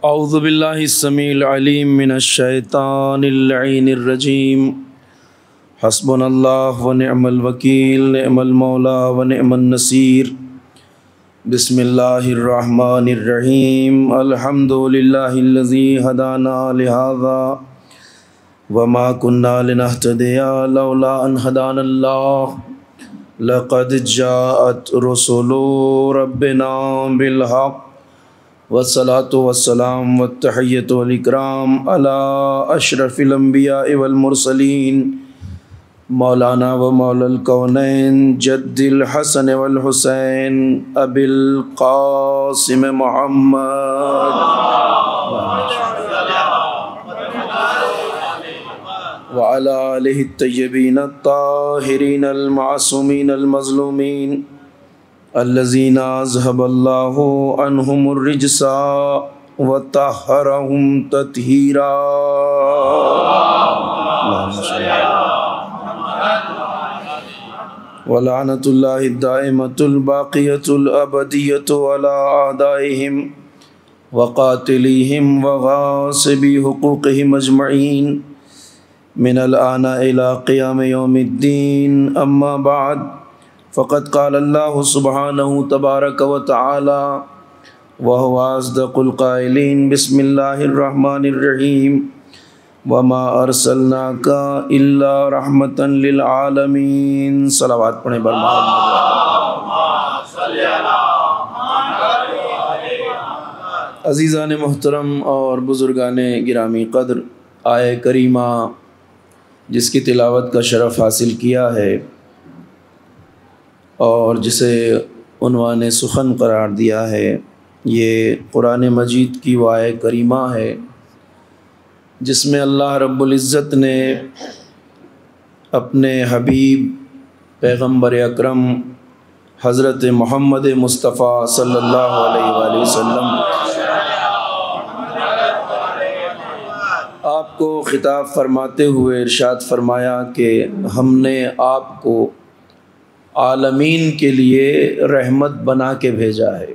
اعوذ باللہ السمیع العلیم من الشیطان اللعین الرجیم حسبنا اللہ ونعم الوکیل نعم المولا ونعم النصیر بسم اللہ الرحمن الرحیم الحمد للہ الذی ہدانا لہذا وما كنا لنهتدي لولا ان هدانا اللہ لقد جاءت رسل ربنا بالحق والصلاة والسلام والتحیۃ والاکرام علی اشرف الانبیاء والمرسلین مولانا و مولا الکونین جد الحسن والحسین ابی القاسم محمد وعلى آلہ الطیبین الطاہرین المعصومین المظلومین الذین اذهب اللہ عنہم الرجس وطہرہم تطہیرا ولعنۃ اللہ الدائمۃ الباقیۃ الابدیۃ علی اعدائہم وقاتلیہم وغاصبی حقوقہم اجمعین من الآن إلى قیام یوم الدین اما بعد فقد قال اللہ سبحانہ تبارک و تعالی وهو اصدق القائلین بسم اللہ الرحمن الرحیم وما ارسلناک الا رحمتا للعالمین صلوات پڑھیں بر محمد۔ عزیزان محترم اور بزرگان گرامی قدر، آیہ کریمہ جس کی تلاوت کا شرف حاصل کیا ہے اور جسے عنوان سخن قرار دیا ہے، یہ قرآن مجید کی وہ آیہ کریمہ ہے جس میں اللہ رب العزت نے اپنے حبیب پیغمبر اکرم حضرت محمد مصطفیٰ صلی اللہ علیہ وآلہ وسلم آپ کو خطاب فرماتے ہوئے ارشاد فرمایا کہ ہم نے آپ کو عالمین کے لیے رحمت بنا کے بھیجا ہے۔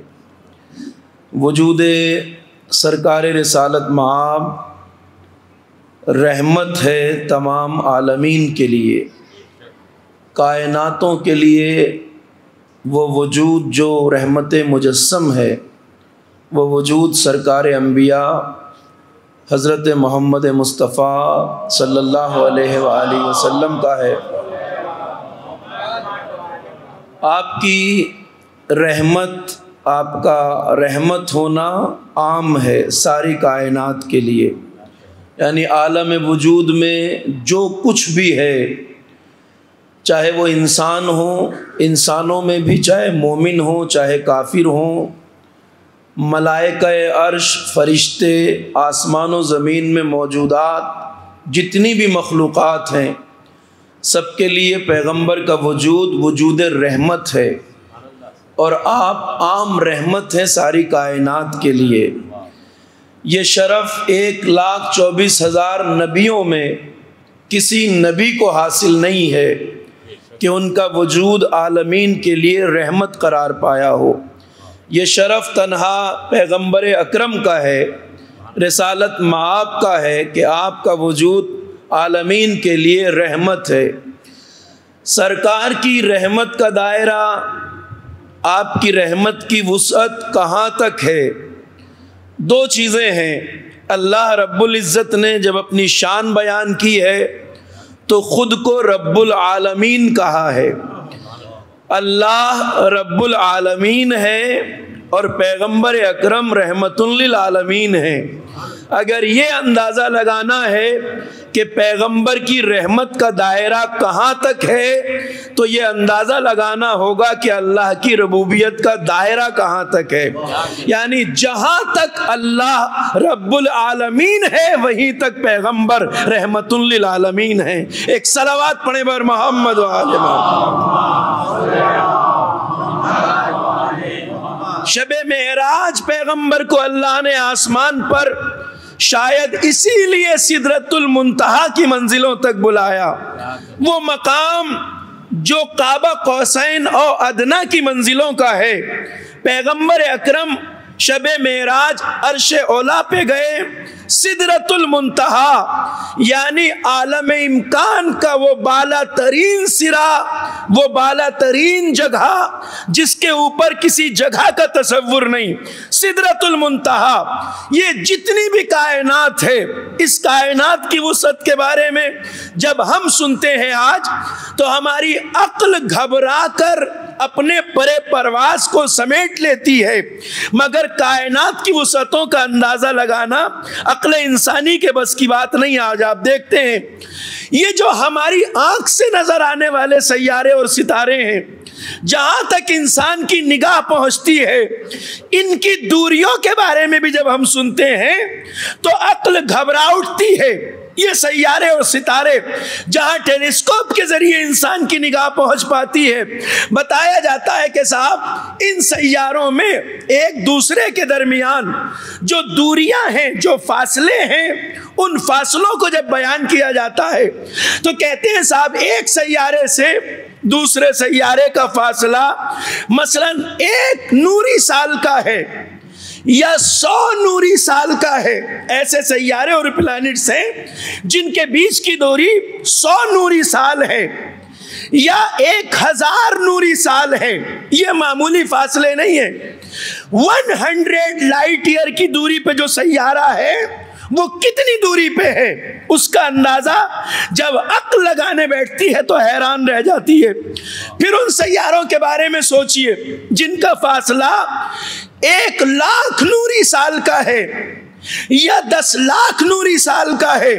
وجود سرکار رسالت مآب رحمت ہے تمام عالمین کے لیے، کائناتوں کے لیے وہ وجود جو رحمت مجسم ہے، وہ وجود سرکار انبیاء حضرت محمد مصطفیٰ صلی اللہ علیہ وآلہ وسلم کا ہے۔ آپ کی رحمت، آپ کا رحمت ہونا عام ہے ساری کائنات کے لیے، یعنی عالم وجود میں جو کچھ بھی ہے، چاہے وہ انسان ہو، انسانوں میں بھی چاہے مومن ہوں چاہے کافر ہوں، ملائکہ عرش، فرشتے، آسمان و زمین میں موجودات جتنی بھی مخلوقات ہیں، سب کے لیے پیغمبر کا وجود وجود رحمت ہے، اور آپ عام رحمت ہیں ساری کائنات کے لیے۔ یہ شرف 1,24,000 نبیوں میں کسی نبی کو حاصل نہیں ہے کہ ان کا وجود عالمین کے لیے رحمت قرار پایا ہو۔ یہ شرف تنہا پیغمبر اکرم کا ہے، رسالت مآب کا ہے کہ آپ کا وجود عالمین کے لیے رحمت ہے۔ سرکار کی رحمت کا دائرہ، آپ کی رحمت کی وسعت کہاں تک ہے؟ دو چیزیں ہیں۔ اللہ رب العزت نے جب اپنی شان بیان کی ہے تو خود کو رب العالمین کہا ہے۔ اللہ رب العالمین ہے اور پیغمبر اکرم رحمت للعالمین ہے۔ اگر یہ اندازہ لگانا ہے کہ پیغمبر کی رحمت کا دائرہ کہاں تک ہے تو یہ اندازہ لگانا ہوگا کہ اللہ کی ربوبیت کا دائرہ کہاں تک ہے، یعنی جہاں تک اللہ رب العالمین ہے وہیں تک پیغمبر رحمت للعالمین ہے۔ ایک صلوات پڑھیں بر محمد و آل محمد۔ شب معراج پیغمبر کو اللہ نے آسمان پر شاید اسی لیے سدرۃ المنتہا کی منزلوں تک بلایا، وہ مقام جو قاب قوسین او ادنیٰ کی منزلوں کا ہے۔ پیغمبر اکرم شب معراج عرش اولا پہ گئے، سدرۃ المنتہا یعنی عالم امکان کا وہ بالا ترین سرا، وہ بالا ترین جگہ جس کے اوپر کسی جگہ کا تصور نہیں، سدرۃ المنتہا۔ یہ جتنی بھی کائنات ہے، اس کائنات کی وسعت کے بارے میں جب ہم سنتے ہیں آج تو ہماری عقل گھبرا کر اپنے پرے پرواز کو سمیٹ لیتی ہے، مگر کائنات کی وسعتوں کا اندازہ لگانا عقل انسانی کے بس کی بات نہیں۔ آج آپ دیکھتے ہیں یہ جو ہماری آنکھ سے نظر آنے والے سیارے اور ستارے ہیں، جہاں تک انسان کی نگاہ پہنچتی ہے، ان کی دوریوں کے بارے میں بھی جب ہم سنتے ہیں تو عقل گھبرا اٹھتی ہے۔ یہ سیارے اور ستارے جہاں ٹیلیسکوپ کے ذریعے انسان کی نگاہ پہنچ پاتی ہے، بتایا جاتا ہے کہ صاحب ان سیاروں میں ایک دوسرے کے درمیان جو دوریاں ہیں، جو فاصلے ہیں، ان فاصلوں کو جب بیان کیا جاتا ہے تو کہتے ہیں صاحب ایک سیارے سے دوسرے سیارے کا فاصلہ مثلاً 1 نوری سال کا ہے یا 100 نوری سال کا ہے۔ ایسے سیارے اور پلانٹس ہیں جن کے بیچ کی دوری 100 نوری سال ہے یا 1000 نوری سال ہے۔ یہ معمولی فاصلے نہیں ہیں۔ 100 لائٹ ایئر کی دوری پہ جو سیارہ ہے وہ کتنی دوری پہ ہے، اس کا اندازہ جب عقل لگانے بیٹھتی ہے تو حیران رہ جاتی ہے۔ پھر ان سیاروں کے بارے میں سوچئے جن کا فاصلہ 1,00,000 نوری سال کا ہے یا 10 لاکھ نوری سال کا ہے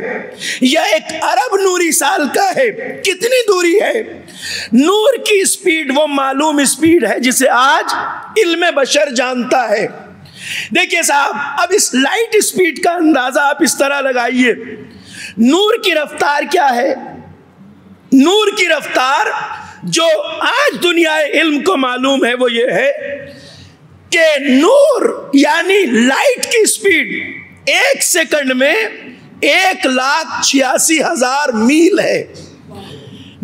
یا 1 ارب نوری سال کا ہے۔ کتنی دوری ہے؟ نور کی سپیڈ وہ معلوم سپیڈ ہے جسے آج علم بشر جانتا ہے۔ دیکھیے صاحب اب اس لائٹ سپیڈ کا اندازہ آپ اس طرح لگائیے، نور کی رفتار کیا ہے؟ نور کی رفتار جو آج دنیا علم کو معلوم ہے وہ یہ ہے کہ نور یعنی لائٹ کی سپیڈ 1 سیکنڈ میں 1,86,000 میل ہے۔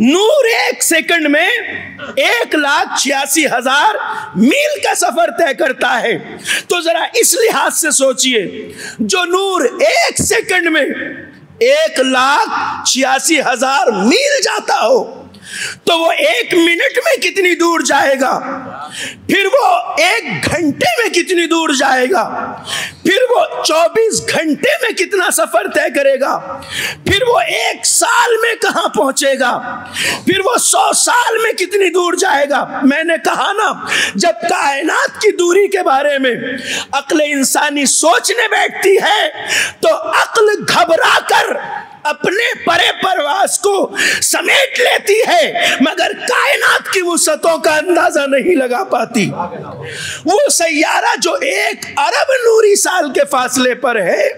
نور 1 سیکنڈ میں 1,86,000 میل کا سفر طے کرتا ہے۔ تو ذرا اس لحاظ سے سوچئے جو نور 1 سیکنڈ میں 1,86,000 میل جاتا ہو تو وہ 1 منٹ میں کتنی دور جائے گا، پھر وہ 1 گھنٹے میں کتنی دور جائے گا، پھر وہ 24 گھنٹے میں کتنا سفر طے کرے گا، پھر وہ 1 سال میں کہاں پہنچے گا، پھر وہ 100 سال میں کتنی دور جائے گا۔ میں نے کہا نا جب کائنات کی دوری کے بارے میں عقل انسانی سوچنے بیٹھتی ہے تو عقل گھبرا کر اپنے پرے پرواز کو سمیٹ لیتی ہے، مگر کائنات کی وسعتوں کا اندازہ نہیں لگا پاتی۔ وہ سیارہ جو 1 ارب نوری سال کے فاصلے پر ہے،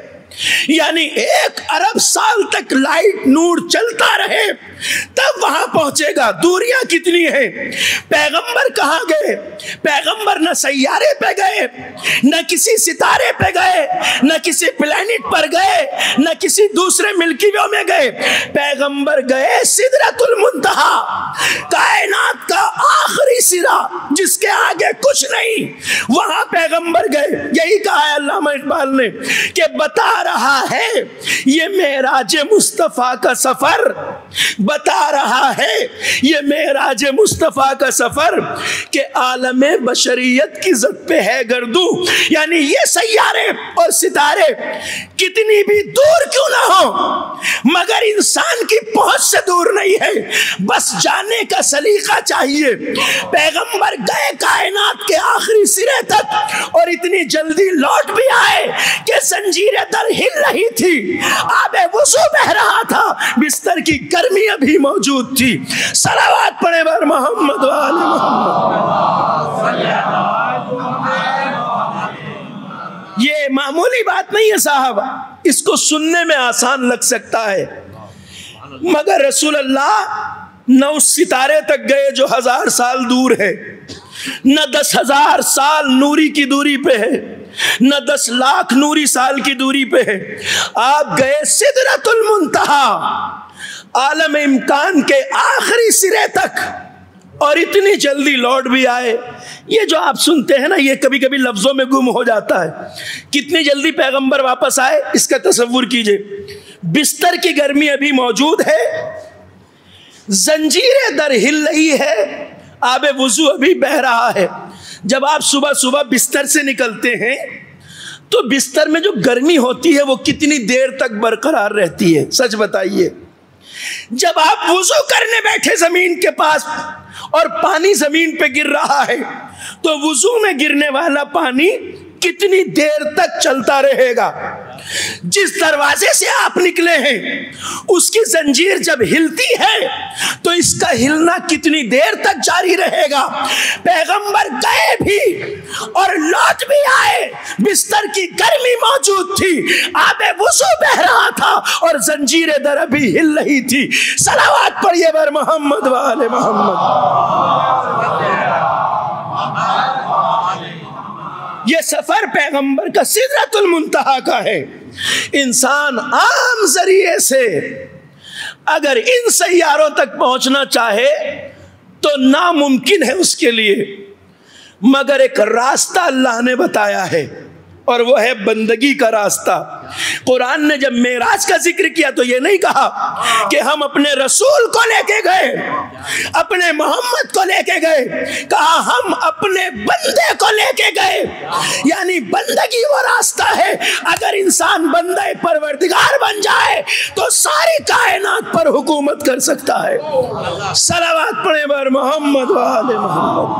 یعنی 1 ارب سال تک لائٹ نور چلتا رہے تب وہاں پہنچے گا۔ دوریاں کتنی ہیں؟ پیغمبر کہاں گئے؟ پیغمبر نہ سیارے پہ گئے، نہ کسی ستارے پہ گئے، نہ کسی پلانٹ پر گئے، نہ کسی دوسرے ملکی وے میں گئے۔ پیغمبر گئے سدرۃ المنتہا، کائنات کا آخری سرا جس کے آگے کچھ نہیں، وہاں پیغمبر گئے۔ یہی کہا ہے علامہ اقبال نے کہ بتا رہا ہے یہ معراج مصطفیٰ کا سفر، بتا رہا ہے یہ معراج مصطفیٰ کا سفر کہ عالم بشریت کی ذات پہ ہے گردوں، یعنی یہ سیارے اور ستارے کتنی بھی دور کیوں نہ ہو مگر انسان کی پہنچ سے دور نہیں ہے، بس جانے کا سلیقہ چاہیے۔ پیغمبر گئے کائنات کے آخری سرے تک اور اتنی جلدی لوٹ بھی آئے کہ زنجیر در ہل رہی تھی، آب وضو بہ رہا تھا، بستر کی گرمی ابھی موجود تھی۔ صلوات پڑھے بر محمد و آل محمد۔ یہ معمولی بات نہیں ہے صاحب، اس کو سننے میں آسان لگ سکتا ہے، مگر رسول اللہ نہ اس ستارے تک گئے جو 1000 سال دور ہے، نہ 10,000 سال نوری کی دوری پہ ہے، نہ 10 لاکھ نوری سال کی دوری پہ ہے۔ آپ گئے سدرۃ المنتہا، عالم امکان کے آخری سرے تک، اور اتنی جلدی لوٹ بھی آئے یہ جو آپ سنتے ہیں نا، یہ کبھی کبھی لفظوں میں گم ہو جاتا ہے. کتنی جلدی پیغمبر واپس آئے اس کا تصور کیجئے. بستر کی گرمی ابھی موجود ہے، زنجیر در ہل رہی ہے، آب وضو ابھی بہہ رہا ہے. جب آپ صبح صبح بستر سے نکلتے ہیں تو بستر میں جو گرمی ہوتی ہے وہ کتنی دیر تک برقرار رہتی ہے؟ سچ بتائیے. جب آپ وضو کرنے بیٹھے زمین کے پاس اور پانی زمین پہ گر رہا ہے تو وضو میں گرنے والا پانی کتنی دیر تک چلتا رہے گا؟ جس دروازے سے آپ نکلے ہیں اس کی زنجیر جب ہلتی ہے تو اس کا ہلنا کتنی دیر تک جاری رہے گا؟ پیغمبر گئے بھی اور لوٹ بھی آئے، بستر کی گرمی موجود تھی، آب وضو بہ رہا تھا اور زنجیر در ابھی ہل رہی تھی. صلوات پڑھیے بر محمد و آل محمد. یہ سفر پیغمبر کا سدرۃ المنتہا کا ہے. انسان عام ذریعے سے اگر ان سیاروں تک پہنچنا چاہے تو ناممکن ہے اس کے لیے، مگر ایک راستہ اللہ نے بتایا ہے اور وہ ہے بندگی کا راستہ. قرآن نے جب معراج کا ذکر کیا تو یہ نہیں کہا کہ ہم اپنے رسول کو لے کے گئے، اپنے محمد کو لے کے گئے، کہا ہم اپنے بندے کو لے کے گئے. یعنی بندگی وہ راستہ ہے. اگر انسان بندہ پروردگار بن جائے تو ساری کائنات پر حکومت کر سکتا ہے. صلوات پڑھیں بر محمد و آل محمد.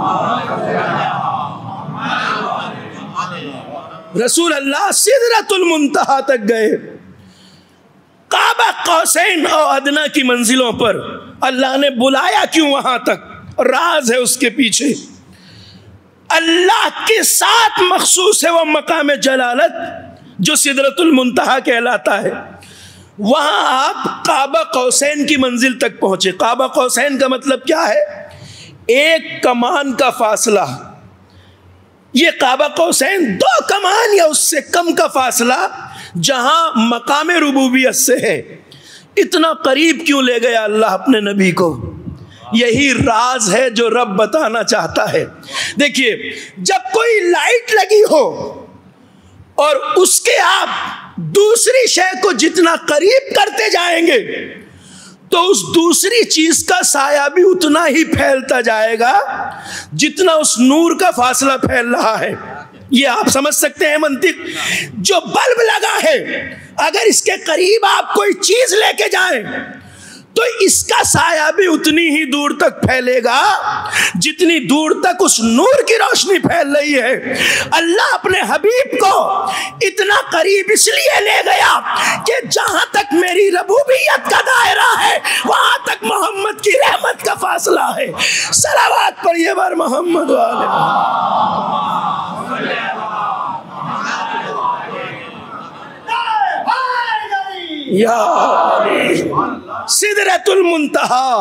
رسول اللہ سدرۃ المنتہا تک گئے. کعبہ قوسین اور ادنا کی منزلوں پر اللہ نے بلایا کیوں وہاں تک؟ راز ہے اس کے پیچھے. اللہ کے ساتھ مخصوص ہے وہ مقام جلالت جو سدرۃ المنتہا کہلاتا ہے. وہاں آپ کعبہ قوسین کی منزل تک پہنچے. کعبہ قوسین کا مطلب کیا ہے؟ ایک کمان کا فاصلہ. یہ کعبہ قوسین 2 کمان یا اس سے کم کا فاصلہ جہاں مقام ربوبیت سے ہے. اتنا قریب کیوں لے گیا اللہ اپنے نبی کو؟ یہی راز ہے جو رب بتانا چاہتا ہے. دیکھیے، جب کوئی لائٹ لگی ہو اور اس کے آپ دوسری شے کو جتنا قریب کرتے جائیں گے تو اس دوسری چیز کا سایہ بھی اتنا ہی پھیلتا جائے گا جتنا اس نور کا فاصلہ پھیل رہا ہے. یہ آپ سمجھ سکتے ہیں منطق. جو بلب لگا ہے اگر اس کے قریب آپ کوئی چیز لے کے جائیں تو اس کا سایہ بھی اتنی ہی دور تک پھیلے گا جتنی دور تک اس نور کی روشنی پھیل رہی ہے. اللہ اپنے حبیب کو اتنا قریب اس لیے لے گیا کہ جہاں تک میری ربوبیت کا دائرہ ہے وہاں تک محمد کی رحمت کا فاصلہ ہے. صلوات پڑھیے بر محمد و آل یا سدرۃ المنتہا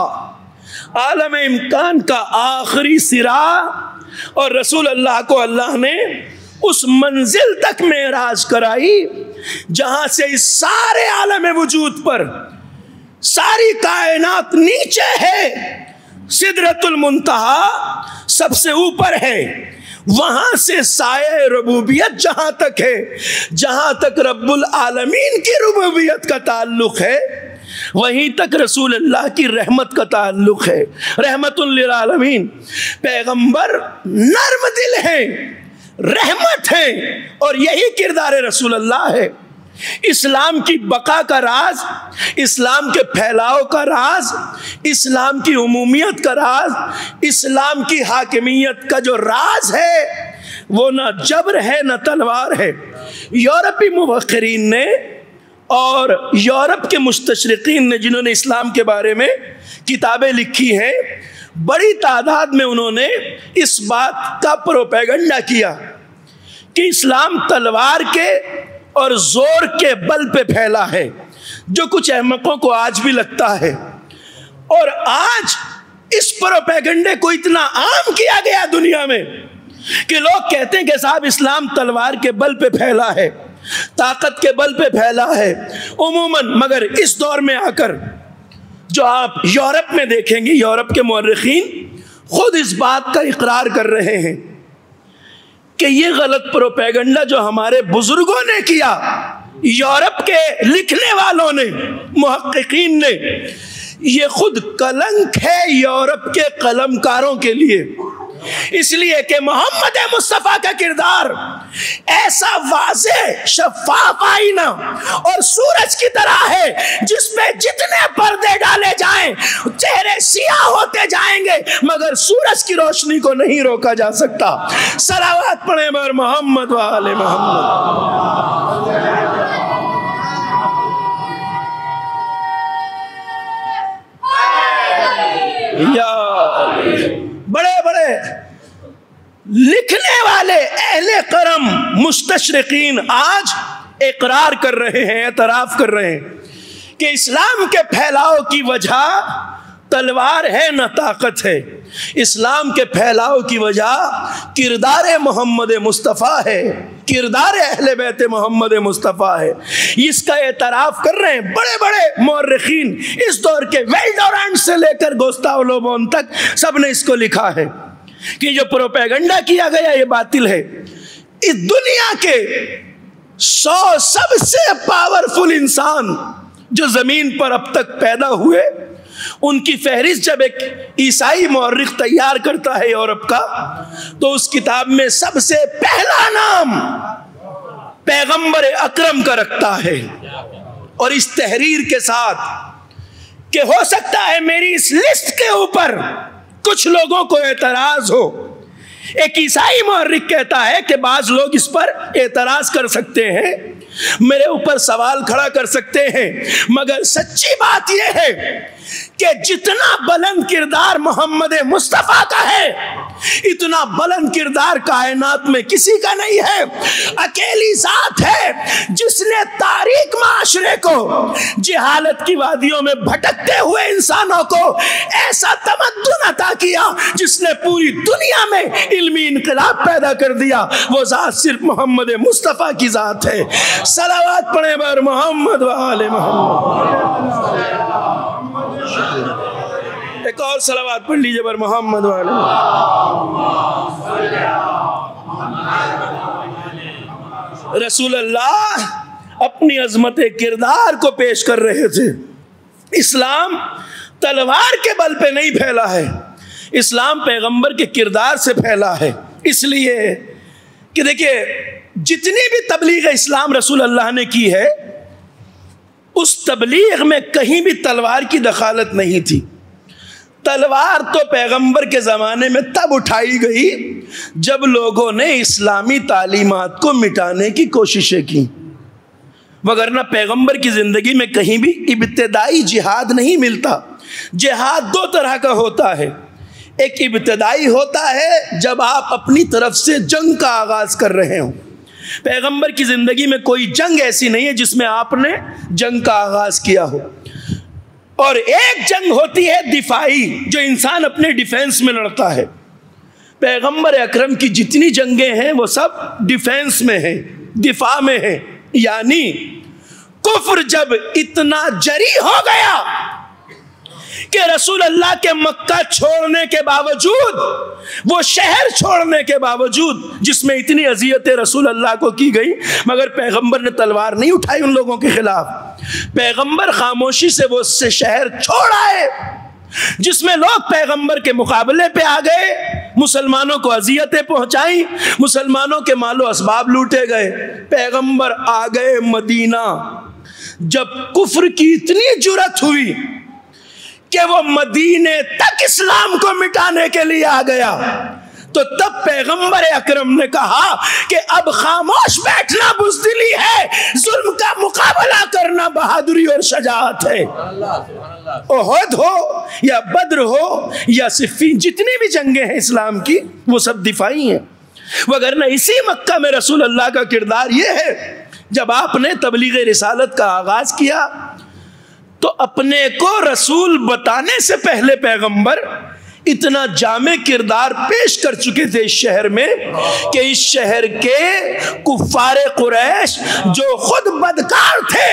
عالم امکان کا آخری سرا. اور رسول اللہ کو اللہ نے اس منزل تک معراج کرائی جہاں سے اس سارے عالم وجود پر ساری کائنات نیچے ہے. سدرۃ المنتہا سب سے اوپر ہے. وہاں سے سایہ ربوبیت جہاں تک ہے، جہاں تک رب العالمین کی ربوبیت کا تعلق ہے وہیں تک رسول اللہ کی رحمت کا تعلق ہے. رحمت للعالمین. پیغمبر نرم دل ہیں، رحمت ہیں، اور یہی کردار رسول اللہ ہے. اسلام کی بقا کا راز، اسلام کے پھیلاؤ کا راز، اسلام کی عمومیت کا راز، اسلام کی حاکمیت کا جو راز ہے وہ نہ جبر ہے نہ تلوار ہے. یورپی مفکرین نے اور یورپ کے مستشرقین نے جنہوں نے اسلام کے بارے میں کتابیں لکھی ہیں، بڑی تعداد میں انہوں نے اس بات کا پروپیگنڈا کیا کہ اسلام تلوار کے اور زور کے بل پہ پھیلا ہے، جو کچھ احمقوں کو آج بھی لگتا ہے. اور آج اس پروپیگنڈے کو اتنا عام کیا گیا دنیا میں کہ لوگ کہتے ہیں کہ صاحب اسلام تلوار کے بل پہ پھیلا ہے، طاقت کے بل پہ پھیلا ہے عموماً. مگر اس دور میں آ کر جو آپ یورپ میں دیکھیں گے، یورپ کے مورخین خود اس بات کا اقرار کر رہے ہیں کہ یہ غلط پروپیگنڈا جو ہمارے بزرگوں نے کیا، یورپ کے لکھنے والوں نے، محققین نے، یہ خود کلنک ہے یورپ کے قلمکاروں کے لیے، اس لیے کہ محمد مصطفیٰ کا کردار ایسا واضح شفاف آئینہ اور سورج کی طرح ہے جس پہ جتنے پردے ڈالے جائیں چہرے سیاہ ہوتے جائیں گے مگر سورج کی روشنی کو نہیں روکا جا سکتا۔ صلوات پڑھیں بر محمد و آل محمد۔ یا بڑے بڑے لکھنے والے اہل کرم مستشرقین آج اقرار کر رہے ہیں، اعتراف کر رہے ہیں کہ اسلام کے پھیلاؤ کی وجہ تلوار ہے نہ طاقت ہے، اسلام کے پھیلاؤ کی وجہ کردار محمد مصطفیٰ ہے، کردار اہل بیت محمد مصطفیٰ ہے۔ اس کا اعتراف کر رہے ہیں بڑے بڑے مورخین، اس دور کے ویلڈورانٹ سے لے کر گوستاو لو بون تک سب نے اس کو لکھا ہے کہ جو پروپیگنڈا کیا گیا یہ باطل ہے۔ اس دنیا کے 100 سب سے پاورفل انسان جو زمین پر اب تک پیدا ہوئے، ان کی فہرست جب ایک عیسائی مورخ تیار کرتا ہے یورپ کا تو اس کتاب میں سب سے پہلا نام پیغمبر اکرم کا رکھتا ہے، اور اس تحریر کے ساتھ کہ ہو سکتا ہے میری اس لسٹ کے اوپر کچھ لوگوں کو اعتراض ہو۔ ایک عیسائی مورخ کہتا ہے کہ بعض لوگ اس پر اعتراض کر سکتے ہیں، میرے اوپر سوال کھڑا کر سکتے ہیں، مگر سچی بات یہ ہے کہ جتنا بلند کردار محمد مصطفیٰ کا ہے اتنا بلند کردار کائنات میں کسی کا نہیں ہے۔ اکیلی ذات ہے جس نے تاریک معاشرے کو، جہالت کی وادیوں میں بھٹکتے ہوئے انسانوں کو ایسا تمدن عطا کیا جس نے پوری دنیا میں علمی انقلاب پیدا کر دیا۔ وہ ذات صرف محمد مصطفیٰ کی ذات ہے۔ صلوات پڑھیں بر محمد و آل محمد۔ ایک اور صلوات پڑھ لیجئے بر محمد و آل محمد۔ رسول اللہ اپنی عظمت کردار کو پیش کر رہے تھے۔ اسلام تلوار کے بل پہ نہیں پھیلا ہے، اسلام پیغمبر کے کردار سے پھیلا ہے۔ اس لیے کہ دیکھیں جتنی بھی تبلیغ اسلام رسول اللہ نے کی ہے اس تبلیغ میں کہیں بھی تلوار کی دخالت نہیں تھی۔ تلوار تو پیغمبر کے زمانے میں تب اٹھائی گئی جب لوگوں نے اسلامی تعلیمات کو مٹانے کی کوششیں کی، وگرنہ پیغمبر کی زندگی میں کہیں بھی ابتدائی جہاد نہیں ملتا۔ جہاد دو طرح کا ہوتا ہے، ایک ابتدائی ہوتا ہے جب آپ اپنی طرف سے جنگ کا آغاز کر رہے ہوں۔ پیغمبر کی زندگی میں کوئی جنگ ایسی نہیں ہے جس میں آپ نے جنگ کا آغاز کیا ہو، اور ایک جنگ ہوتی ہے دفاعی جو انسان اپنے ڈیفینس میں لڑتا ہے۔ پیغمبر اکرم کی جتنی جنگیں ہیں وہ سب ڈیفینس میں ہیں، دفاع میں ہیں، یعنی کفر جب اتنا جری ہو گیا کہ رسول اللہ کے مکہ چھوڑنے کے باوجود، وہ شہر چھوڑنے کے باوجود جس میں اتنی اذیتیں رسول اللہ کو کی گئی، مگر پیغمبر نے تلوار نہیں اٹھائی ان لوگوں کے خلاف۔ پیغمبر خاموشی سے وہ اس سے شہر چھوڑ آئے جس میں لوگ پیغمبر کے مقابلے پہ آ گئے، مسلمانوں کو اذیتیں پہنچائیں، مسلمانوں کے مال و اسباب لوٹے گئے۔ پیغمبر آ گئے مدینہ، جب کفر کی اتنی جرأت ہوئی کہ وہ مدینے تک اسلام کو مٹانے کے لیے آ گیا، تو تب پیغمبر اکرم نے کہا کہ اب خاموش بیٹھنا بزدلی ہے، ظلم کا مقابلہ کرنا بہادری اور شجاعت ہے۔ احد ہو یا بدر ہو یا صفین، جتنی بھی جنگیں ہیں اسلام کی وہ سب دفاعی ہیں، وگرنہ اسی مکہ میں رسول اللہ کا کردار یہ ہے جب آپ نے تبلیغ رسالت کا آغاز کیا تو اپنے کو رسول بتانے سے پہلے پیغمبر اتنا جامع کردار پیش کر چکے تھے اس شہر میں کہ اس شہر کے کفار قریش جو خود بدکار تھے،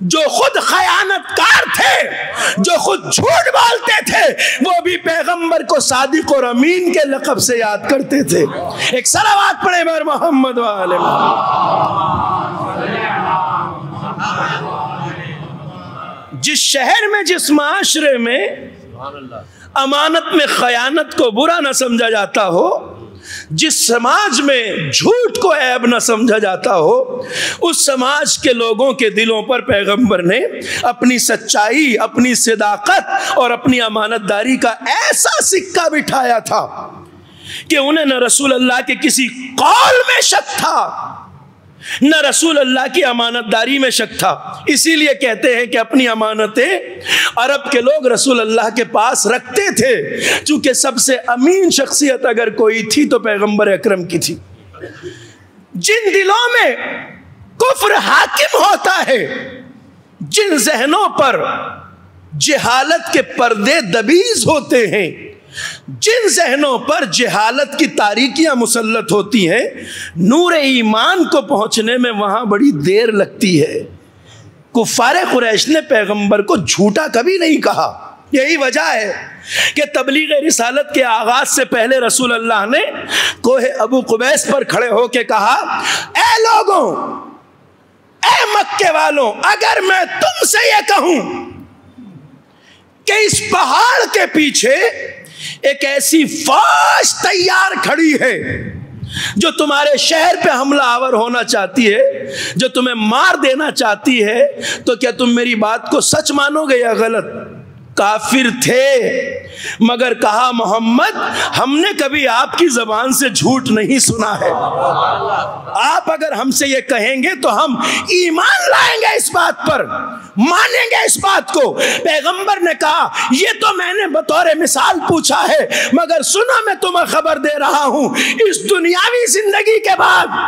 جو خود خیانت کار تھے، جو خود جھوٹ بولتے تھے، وہ بھی پیغمبر کو صادق اور امین کے لقب سے یاد کرتے تھے۔ ایک صلوات پڑھیں بر محمد وآلہ محمد۔ جس شہر میں، جس معاشرے میں امانت میں خیانت کو برا نہ سمجھا جاتا ہو، جس سماج میں جھوٹ کو عیب نہ سمجھا جاتا ہو، اس سماج کے لوگوں کے دلوں پر پیغمبر نے اپنی سچائی، اپنی صداقت اور اپنی امانت داری کا ایسا سکہ بٹھایا تھا کہ انہیں نہ رسول اللہ کے کسی قول میں شک تھا، نہ رسول اللہ کی امانت داری میں شک تھا۔ اسی لیے کہتے ہیں کہ اپنی امانتیں عرب کے لوگ رسول اللہ کے پاس رکھتے تھے، چونکہ سب سے امین شخصیت اگر کوئی تھی تو پیغمبر اکرم کی تھی۔ جن دلوں میں کفر حاکم ہوتا ہے، جن ذہنوں پر جہالت کے پردے دبیز ہوتے ہیں، جن ذہنوں پر جہالت کی تاریکیاں مسلط ہوتی ہیں، نور ایمان کو پہنچنے میں وہاں بڑی دیر لگتی ہے۔ کفار قریش نے پیغمبر کو جھوٹا کبھی نہیں کہا۔ یہی وجہ ہے کہ تبلیغ رسالت کے آغاز سے پہلے رسول اللہ نے کوہ ابو قبیس پر کھڑے ہو کے کہا، اے لوگوں، اے مکے والوں، اگر میں تم سے یہ کہوں کہ اس پہاڑ کے پیچھے ایک ایسی فوج تیار کھڑی ہے جو تمہارے شہر پہ حملہ آور ہونا چاہتی ہے، جو تمہیں مار دینا چاہتی ہے، تو کیا تم میری بات کو سچ مانو گے یا غلط؟ کافر تھے، مگر کہا محمد ہم نے کبھی آپ کی زبان سے جھوٹ نہیں سنا ہے، آپ اگر ہم سے یہ کہیں گے تو ہم ایمان لائیں گے اس بات پر، مانیں گے اس بات کو۔ پیغمبر نے کہا یہ تو میں نے بطور مثال پوچھا ہے، مگر سنو میں تمہیں خبر دے رہا ہوں، اس دنیاوی زندگی کے بعد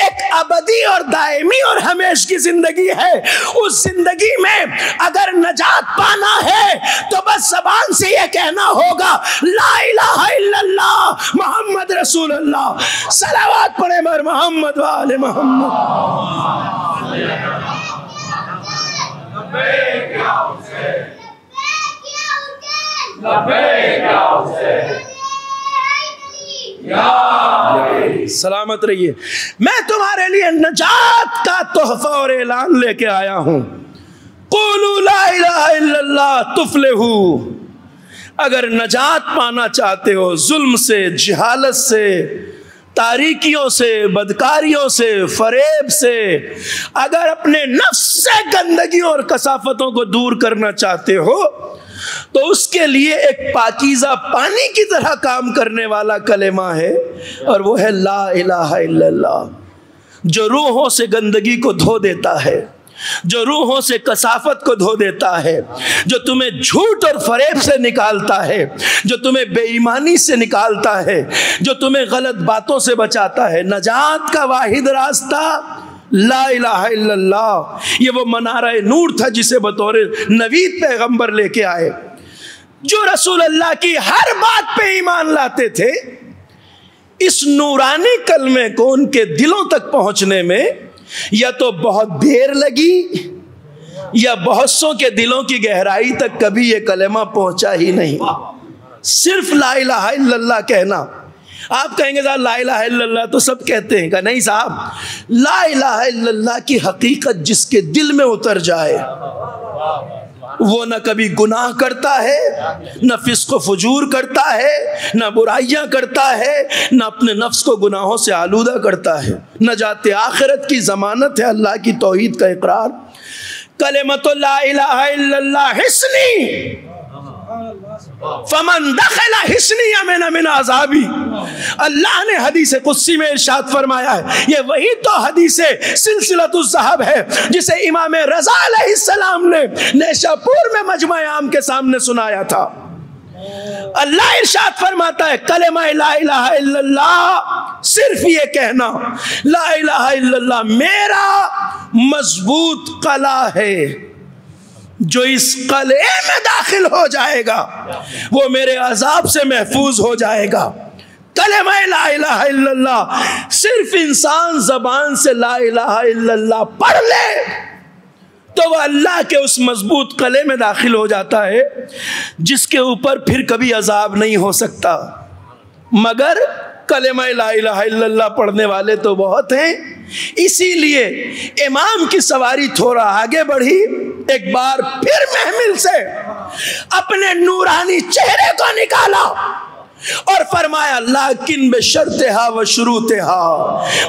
ایک ابدی اور دائمی اور ہمیشہ کی زندگی ہے۔ اس زندگی میں اگر نجات پانا ہے تو بس زبان سے یہ کہنا ہوگا لا الہ الا اللہ محمد رسول اللہ۔ صلوات پڑھیں بر محمد وآل محمد۔ سلامت رہیے، میں تمہارے لیے نجات کا تحفہ اور اعلان لے کے آیا ہوں۔ قولوا لا الہ الا اللہ تفلحوا۔ اگر نجات پانا چاہتے ہو ظلم سے، جہالت سے، تاریکیوں سے، بدکاریوں سے، فریب سے، اگر اپنے نفس سے گندگیوں اور کثافتوں کو دور کرنا چاہتے ہو تو اس کے لیے ایک پاکیزہ پانی کی طرح کام کرنے والا کلمہ ہے، اور وہ ہے لا الہ الا اللہ، جو روحوں سے گندگی کو دھو دیتا ہے، جو روحوں سے کثافت کو دھو دیتا ہے، جو تمہیں جھوٹ اور فریب سے نکالتا ہے، جو تمہیں بے ایمانی سے نکالتا ہے، جو تمہیں غلط باتوں سے بچاتا ہے۔ نجات کا واحد راستہ لا الہ الا اللہ۔ یہ وہ منارہ نور تھا جسے بطور نوید پیغمبر لے کے آئے، جو رسول اللہ کی ہر بات پہ ایمان لاتے تھے۔ اس نورانی کلمے کو ان کے دلوں تک پہنچنے میں یا تو بہت دیر لگی یا بہت سوں کے دلوں کی گہرائی تک کبھی یہ کلمہ پہنچا ہی نہیں۔ صرف لا الہ الا اللہ کہنا۔ آپ کہیں گے صاحب لا الہ الا اللہ تو سب کہتے ہیں، کہ نہیں صاحب، لا الہ الا اللہ کی حقیقت جس کے دل میں اتر جائے وہ نہ کبھی گناہ کرتا ہے، نہ فسق و فجور کرتا ہے، نہ برائیاں کرتا ہے، نہ اپنے نفس کو گناہوں سے آلودہ کرتا ہے۔ نجات آخرت کی ضمانت ہے اللہ کی توحید کا اقرار۔ کلمۃ لا الہ الا اللہ حصنی فمن دخل حصنی امن من عذابی۔ اللہ نے حدیث قدسی میں ارشاد فرمایا ہے، یہ وہی تو حدیث سلسلۃ الذہب ہے جسے امام رضا علیہ السلام نے نیشاپور میں مجمع عام کے سامنے سنایا تھا۔ اللہ ارشاد فرماتا ہے کلمہ لا الہ الا اللہ، صرف یہ کہنا لا الہ الا اللہ میرا مضبوط قلعہ ہے، جو اس قلعے میں داخل ہو جائے گا وہ میرے عذاب سے محفوظ ہو جائے گا۔ کلمہ لا الہ الا اللہ، صرف انسان زبان سے لا الہ الا اللہ پڑھ لے تو وہ اللہ کے اس مضبوط قلعے میں داخل ہو جاتا ہے جس کے اوپر پھر کبھی عذاب نہیں ہو سکتا، مگر کلمہ لا الہ الا اللہ پڑھنے والے تو بہت ہیں۔ اسی لیے امام کی سواری تھوڑا آگے بڑھی، ایک بار پھر محمل سے اپنے نورانی چہرے کو نکالا اور فرمایا لیکن بشرطہا و شروطہا،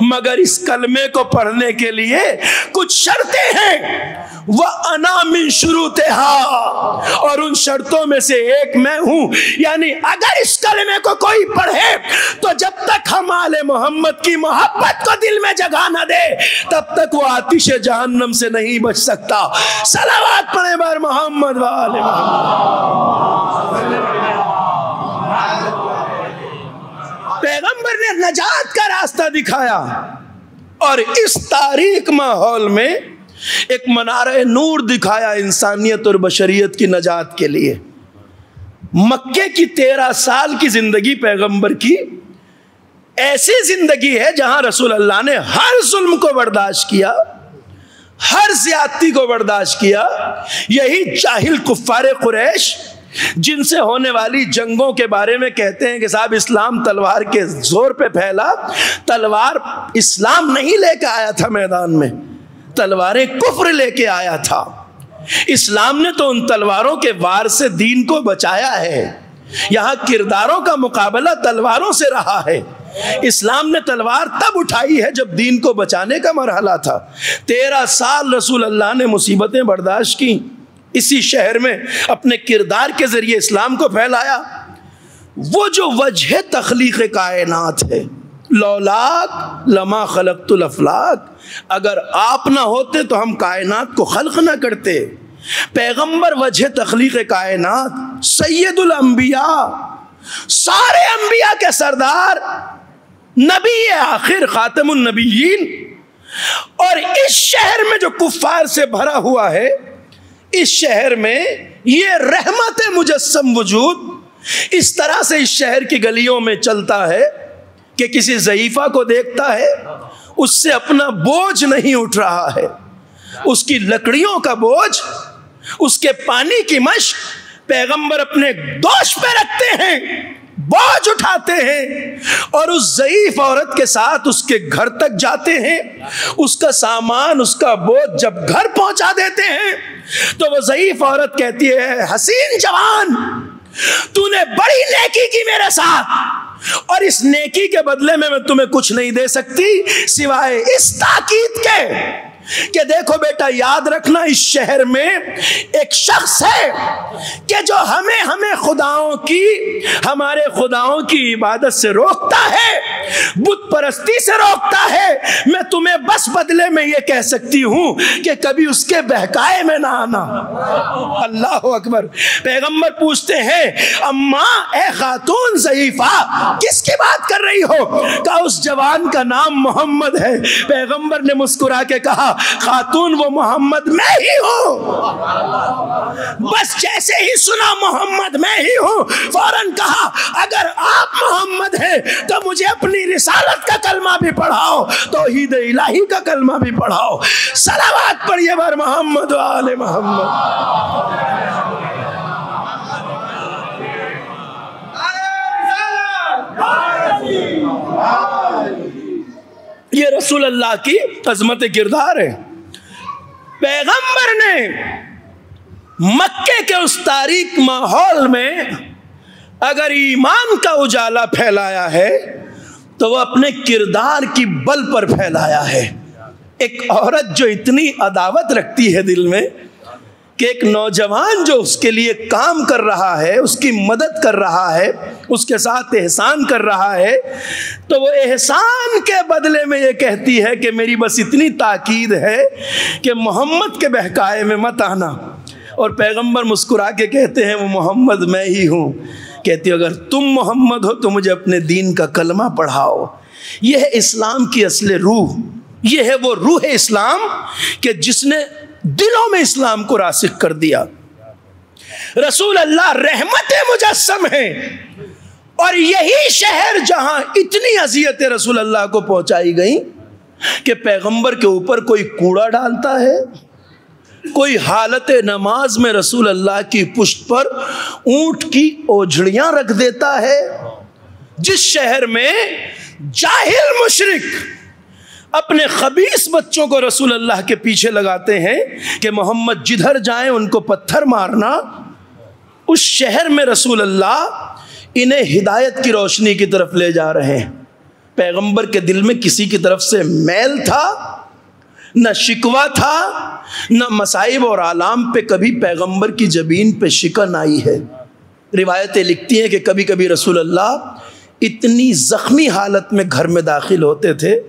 مگر اس کلمے کو پڑھنے کے لیے کچھ شرطیں ہیں، وَأَنَا مِن شُرُوطِهَا، اور ان شرطوں میں سے ایک میں ہوں، یعنی اگر اس کلمے کو کوئی پڑھے تو جب تک ہم آل محمد کی محبت کو دل میں جگہ نہ دے تب تک وہ آتش جہنم سے نہیں بچ سکتا۔ صلوات پڑھیں بر محمد و آل محمد۔ پیغمبر نے نجات کا راستہ دکھایا، اور اس تاریک ماحول میں ایک منارہ نور دکھایا انسانیت اور بشریت کی نجات کے لیے۔ مکے کی 13 سال کی زندگی پیغمبر کی ایسی زندگی ہے جہاں رسول اللہ نے ہر ظلم کو برداشت کیا، ہر زیادتی کو برداشت کیا۔ یہی جاہل کفار قریش جن سے ہونے والی جنگوں کے بارے میں کہتے ہیں کہ صاحب اسلام تلوار کے زور پہ پھیلا، تلوار اسلام نہیں لے کے آیا تھا میدان میں، تلواریں کفر لے کے آیا تھا۔ اسلام نے تو ان تلواروں کے وار سے دین کو بچایا ہے، یہاں کرداروں کا مقابلہ تلواروں سے رہا ہے۔ اسلام نے تلوار تب اٹھائی ہے جب دین کو بچانے کا مرحلہ تھا۔ 13 سال رسول اللہ نے مصیبتیں برداشت کی، اسی شہر میں اپنے کردار کے ذریعے اسلام کو پھیلایا۔ وہ جو وجہ تخلیق کائنات ہے، لولاک لما خلقت الافلاک، اگر آپ نہ ہوتے تو ہم کائنات کو خلق نہ کرتے۔ پیغمبر وجہ تخلیق کائنات، سید الانبیاء، سارے انبیاء کے سردار، نبی آخر، خاتم النبیین، اور اس شہر میں جو کفار سے بھرا ہوا ہے، اس شہر میں یہ رحمت مجسم وجود اس طرح سے اس شہر کی گلیوں میں چلتا ہے کہ کسی ضعیفہ کو دیکھتا ہے، اس سے اپنا بوجھ نہیں اٹھ رہا ہے، اس کی لکڑیوں کا بوجھ، اس کے پانی کی مشق پیغمبر اپنے دوش پہ رکھتے ہیں، بوجھ اٹھاتے ہیں، اور اس ضعیف عورت کے ساتھ اس کے گھر تک جاتے ہیں۔ اس کا سامان، اس کا بوجھ جب گھر پہنچا دیتے ہیں تو وہ ضعیف عورت کہتی ہے، حسین جوان، تو نے بڑی نیکی کی میرے ساتھ، اور اس نیکی کے بدلے میں تمہیں کچھ نہیں دے سکتی سوائے اس تاکید کے کہ دیکھو بیٹا، یاد رکھنا اس شہر میں ایک شخص ہے کہ جو ہمیں خداؤں کی، ہمارے خداؤں کی عبادت سے روکتا ہے، بت پرستی سے روکتا ہے۔ میں تمہیں بس بدلے میں یہ کہہ سکتی ہوں کہ کبھی اس کے بہکائے میں نہ آنا۔ اللہ اکبر۔ پیغمبر پوچھتے ہیں، اماں اے خاتون ضعیفہ، کس کی بات کر رہی ہو؟ کہا اس جوان کا نام محمد ہے۔ پیغمبر نے مسکرا کے کہا، خاتون وہ محمد میں ہی ہوں۔ بس جیسے ہی سنا محمد میں ہی ہوں، فوراً کہا اگر آپ محمد ہیں تو مجھے اپنی رسالت کا کلمہ بھی پڑھاؤ، توحید الہی کا کلمہ بھی پڑھاؤ۔ صلوات پڑھیے بر محمد و آل محمد۔ یہ رسول اللہ کی عظمت کردار ہے۔ پیغمبر نے مکے کے اس تاریک ماحول میں اگر ایمان کا اجالا پھیلایا ہے تو وہ اپنے کردار کی بل پر پھیلایا ہے۔ ایک عورت جو اتنی عداوت رکھتی ہے دل میں کہ ایک نوجوان جو اس کے لیے کام کر رہا ہے، اس کی مدد کر رہا ہے، اس کے ساتھ احسان کر رہا ہے، تو وہ احسان کے بدلے میں یہ کہتی ہے کہ میری بس اتنی تاکید ہے کہ محمد کے بہکائے میں مت آنا۔ اور پیغمبر مسکرا کے کہتے ہیں، وہ محمد میں ہی ہوں۔ کہتی اگر تم محمد ہو تو مجھے اپنے دین کا کلمہ پڑھاؤ۔ یہ ہے اسلام کی اصل روح، یہ ہے وہ روح اسلام کہ جس نے دلوں میں اسلام کو راسخ کر دیا۔ رسول اللہ رحمت مجسم ہے، اور یہی شہر جہاں اتنی اذیتیں رسول اللہ کو پہنچائی گئیں کہ پیغمبر کے اوپر کوئی کوڑا ڈالتا ہے، کوئی حالت نماز میں رسول اللہ کی پشت پر اونٹ کی اوجھڑیاں رکھ دیتا ہے؟ جس شہر میں جاہل مشرک اپنے خبیث بچوں کو رسول اللہ کے پیچھے لگاتے ہیں کہ محمد جدھر جائیں ان کو پتھر مارنا، اس شہر میں رسول اللہ انہیں ہدایت کی روشنی کی طرف لے جا رہے ہیں۔ پیغمبر کے دل میں کسی کی طرف سے میل تھا، نہ شکوہ تھا، نہ مصائب اور آلام پہ کبھی پیغمبر کی جبین پہ شکن آئی ہے۔ روایتیں لکھتی ہیں کہ کبھی کبھی رسول اللہ اتنی زخمی حالت میں گھر میں داخل ہوتے تھے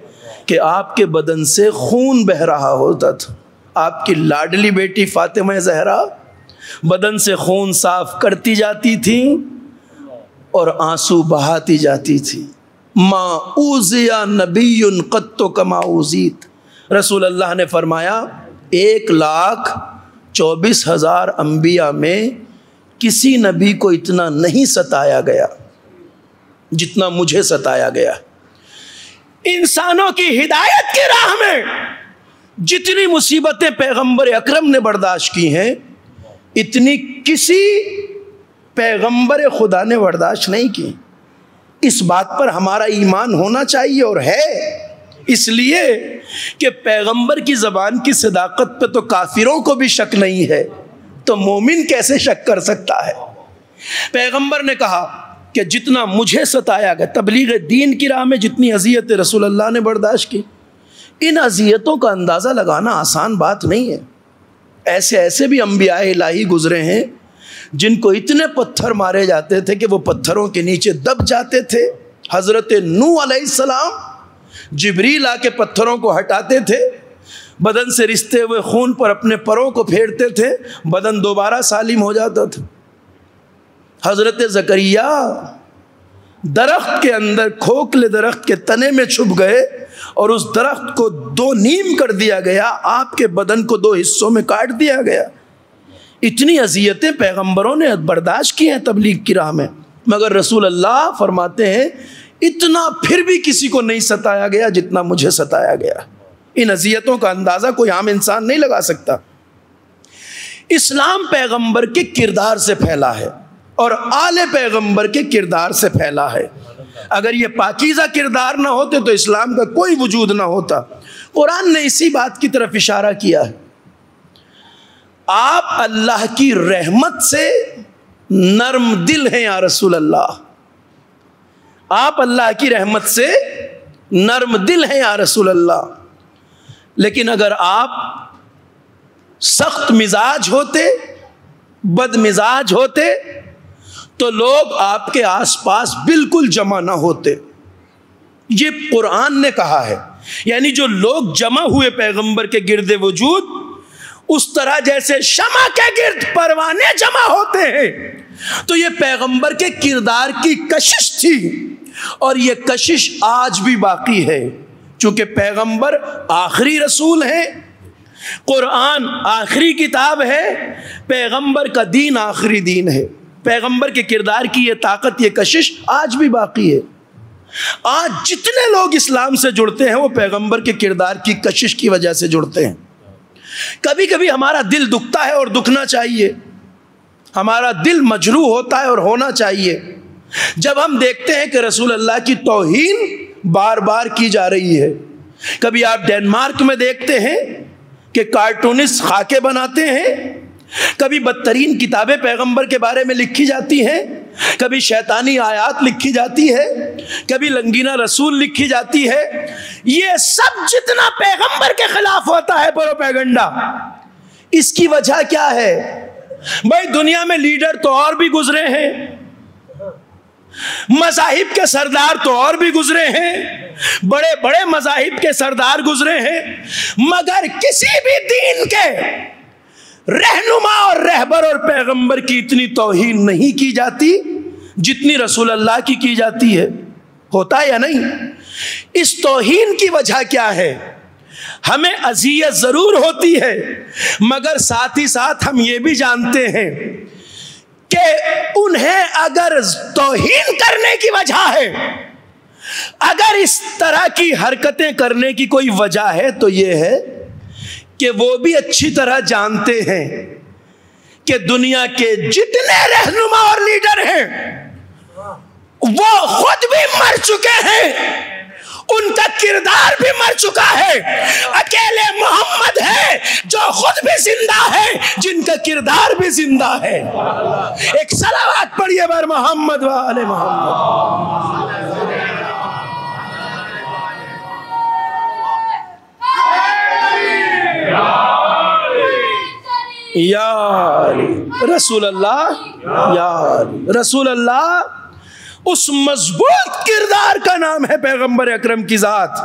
کہ آپ کے بدن سے خون بہہ رہا ہوتا تھا۔ آپ کی لاڈلی بیٹی فاطمہ زہرا بدن سے خون صاف کرتی جاتی تھی اور آنسو بہاتی جاتی تھی۔ ما اوذیا نبی قط کما اوذیت، رسول اللہ نے فرمایا 1,24,000 انبیاء میں کسی نبی کو اتنا نہیں ستایا گیا جتنا مجھے ستایا گیا۔ انسانوں کی ہدایت کی راہ میں جتنی مصیبتیں پیغمبر اکرم نے برداشت کی ہیں اتنی کسی پیغمبر خدا نے برداشت نہیں کی۔ اس بات پر ہمارا ایمان ہونا چاہیے، اور ہے، اس لیے کہ پیغمبر کی زبان کی صداقت پہ تو کافروں کو بھی شک نہیں ہے، تو مومن کیسے شک کر سکتا ہے؟ پیغمبر نے کہا کہ جتنا مجھے ستایا گیا، تبلیغ دین کی راہ میں جتنی اذیتیں رسول اللہ نے برداشت کی، ان اذیتوں کا اندازہ لگانا آسان بات نہیں ہے۔ ایسے ایسے بھی انبیاء الہی گزرے ہیں جن کو اتنے پتھر مارے جاتے تھے کہ وہ پتھروں کے نیچے دب جاتے تھے۔ حضرت نوح علیہ السلام جبریل آ کے پتھروں کو ہٹاتے تھے، بدن سے رستے ہوئے خون پر اپنے پروں کو پھیرتے تھے، بدن دوبارہ سالم ہو جاتا تھا۔ حضرت زکریا درخت کے اندر، کھوکھلے درخت کے تنے میں چھپ گئے اور اس درخت کو 2 نیم کر دیا گیا، آپ کے بدن کو 2 حصوں میں کاٹ دیا گیا۔ اتنی اذیتیں پیغمبروں نے برداشت کی ہیں تبلیغ کی راہ میں، مگر رسول اللہ فرماتے ہیں اتنا پھر بھی کسی کو نہیں ستایا گیا جتنا مجھے ستایا گیا۔ ان اذیتوں کا اندازہ کوئی عام انسان نہیں لگا سکتا۔ اسلام پیغمبر کے کردار سے پھیلا ہے اور آل پیغمبر کے کردار سے پھیلا ہے۔ اگر یہ پاکیزہ کردار نہ ہوتے تو اسلام کا کوئی وجود نہ ہوتا۔ قرآن نے اسی بات کی طرف اشارہ کیا ہے۔ آپ اللہ کی رحمت سے نرم دل ہیں یا رسول اللہ، آپ اللہ کی رحمت سے نرم دل ہیں یا رسول اللہ، لیکن اگر آپ سخت مزاج ہوتے، بد مزاج ہوتے تو لوگ آپ کے آس پاس بالکل جمع نہ ہوتے۔ یہ قرآن نے کہا ہے، یعنی جو لوگ جمع ہوئے پیغمبر کے گرد وجود، اس طرح جیسے شمع کے گرد پروانے جمع ہوتے ہیں، تو یہ پیغمبر کے کردار کی کشش تھی اور یہ کشش آج بھی باقی ہے، چونکہ پیغمبر آخری رسول ہیں، قرآن آخری کتاب ہے، پیغمبر کا دین آخری دین ہے۔ پیغمبر کے کردار کی یہ طاقت، یہ کشش آج بھی باقی ہے۔ آج جتنے لوگ اسلام سے جڑتے ہیں وہ پیغمبر کے کردار کی کشش کی وجہ سے جڑتے ہیں۔ کبھی کبھی ہمارا دل دکھتا ہے اور دکھنا چاہیے، ہمارا دل مجروح ہوتا ہے اور ہونا چاہیے جب ہم دیکھتے ہیں کہ رسول اللہ کی توہین بار بار کی جا رہی ہے۔ کبھی آپ ڈنمارک میں دیکھتے ہیں کہ کارٹونسٹ خاکے بناتے ہیں، کبھی بدترین کتابیں پیغمبر کے بارے میں لکھی جاتی ہیں، کبھی شیطانی آیات لکھی جاتی ہے، کبھی لنگینہ رسول لکھی جاتی ہے۔ یہ سب جتنا پیغمبر کے خلاف ہوتا ہے پروپیگنڈا، اس کی وجہ کیا ہے؟ بھائی دنیا میں لیڈر تو اور بھی گزرے ہیں، مذاہب کے سردار تو اور بھی گزرے ہیں، بڑے بڑے مذاہب کے سردار گزرے ہیں، مگر کسی بھی دین کے رہنما اور رہبر اور پیغمبر کی اتنی توہین نہیں کی جاتی جتنی رسول اللہ کی جاتی ہے۔ ہوتا ہے یا نہیں؟ اس توہین کی وجہ کیا ہے؟ ہمیں اذیت ضرور ہوتی ہے، مگر ساتھ ہی ساتھ ہم یہ بھی جانتے ہیں کہ انہیں اگر توہین کرنے کی وجہ ہے، اگر اس طرح کی حرکتیں کرنے کی کوئی وجہ ہے تو یہ ہے کہ وہ بھی اچھی طرح جانتے ہیں کہ دنیا کے جتنے رہنما اور لیڈر ہیں وہ خود بھی مر چکے ہیں، ان کا کردار بھی مر چکا ہے، اکیلے محمد ہے جو خود بھی زندہ ہے، جن کا کردار بھی زندہ ہے۔ ایک صلوات پڑھیے بر محمد و آل محمد۔ یا رسول اللہ، یا رسول اللہ، اس مضبوط کردار کا نام ہے پیغمبر اکرم کی ذات،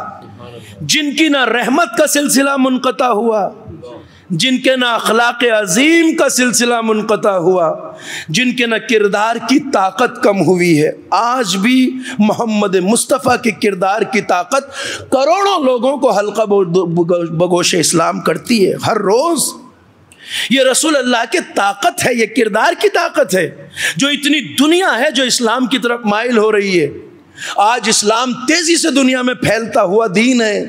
جن کی نہ رحمت کا سلسلہ منقطع ہوا، جن کے نہ اخلاق عظیم کا سلسلہ منقطع ہوا، جن کے نہ کردار کی طاقت کم ہوئی ہے۔ آج بھی محمد مصطفیٰ کے کردار کی طاقت کروڑوں لوگوں کو حلقہ بگوش اسلام کرتی ہے ہر روز۔ یہ رسول اللہ کی طاقت ہے، یہ کردار کی طاقت ہے، جو اتنی دنیا ہے جو اسلام کی طرف مائل ہو رہی ہے۔ آج اسلام تیزی سے دنیا میں پھیلتا ہوا دین ہے،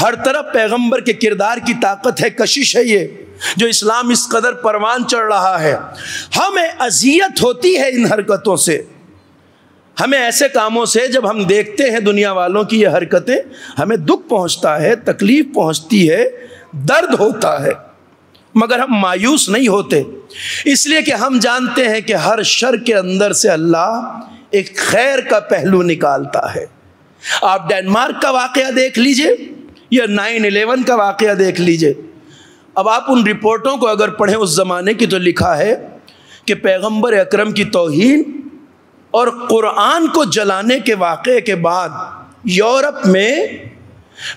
ہر طرف پیغمبر کے کردار کی طاقت ہے، کشش ہے یہ، جو اسلام اس قدر پروان چڑھ رہا ہے۔ ہمیں اذیت ہوتی ہے ان حرکتوں سے، ہمیں ایسے کاموں سے جب ہم دیکھتے ہیں دنیا والوں کی یہ حرکتیں، ہمیں دکھ پہنچتا ہے، تکلیف پہنچتی ہے، درد ہوتا ہے، مگر ہم مایوس نہیں ہوتے، اس لیے کہ ہم جانتے ہیں کہ ہر شر کے اندر سے اللہ ایک خیر کا پہلو نکالتا ہے۔ آپ ڈینمارک کا واقعہ دیکھ لیجئے یا 9/11 کا واقعہ دیکھ لیجئے۔ اب آپ ان رپورٹوں کو اگر پڑھیں اس زمانے کی، تو لکھا ہے کہ پیغمبر اکرم کی توہین اور قرآن کو جلانے کے واقعے کے بعد یورپ میں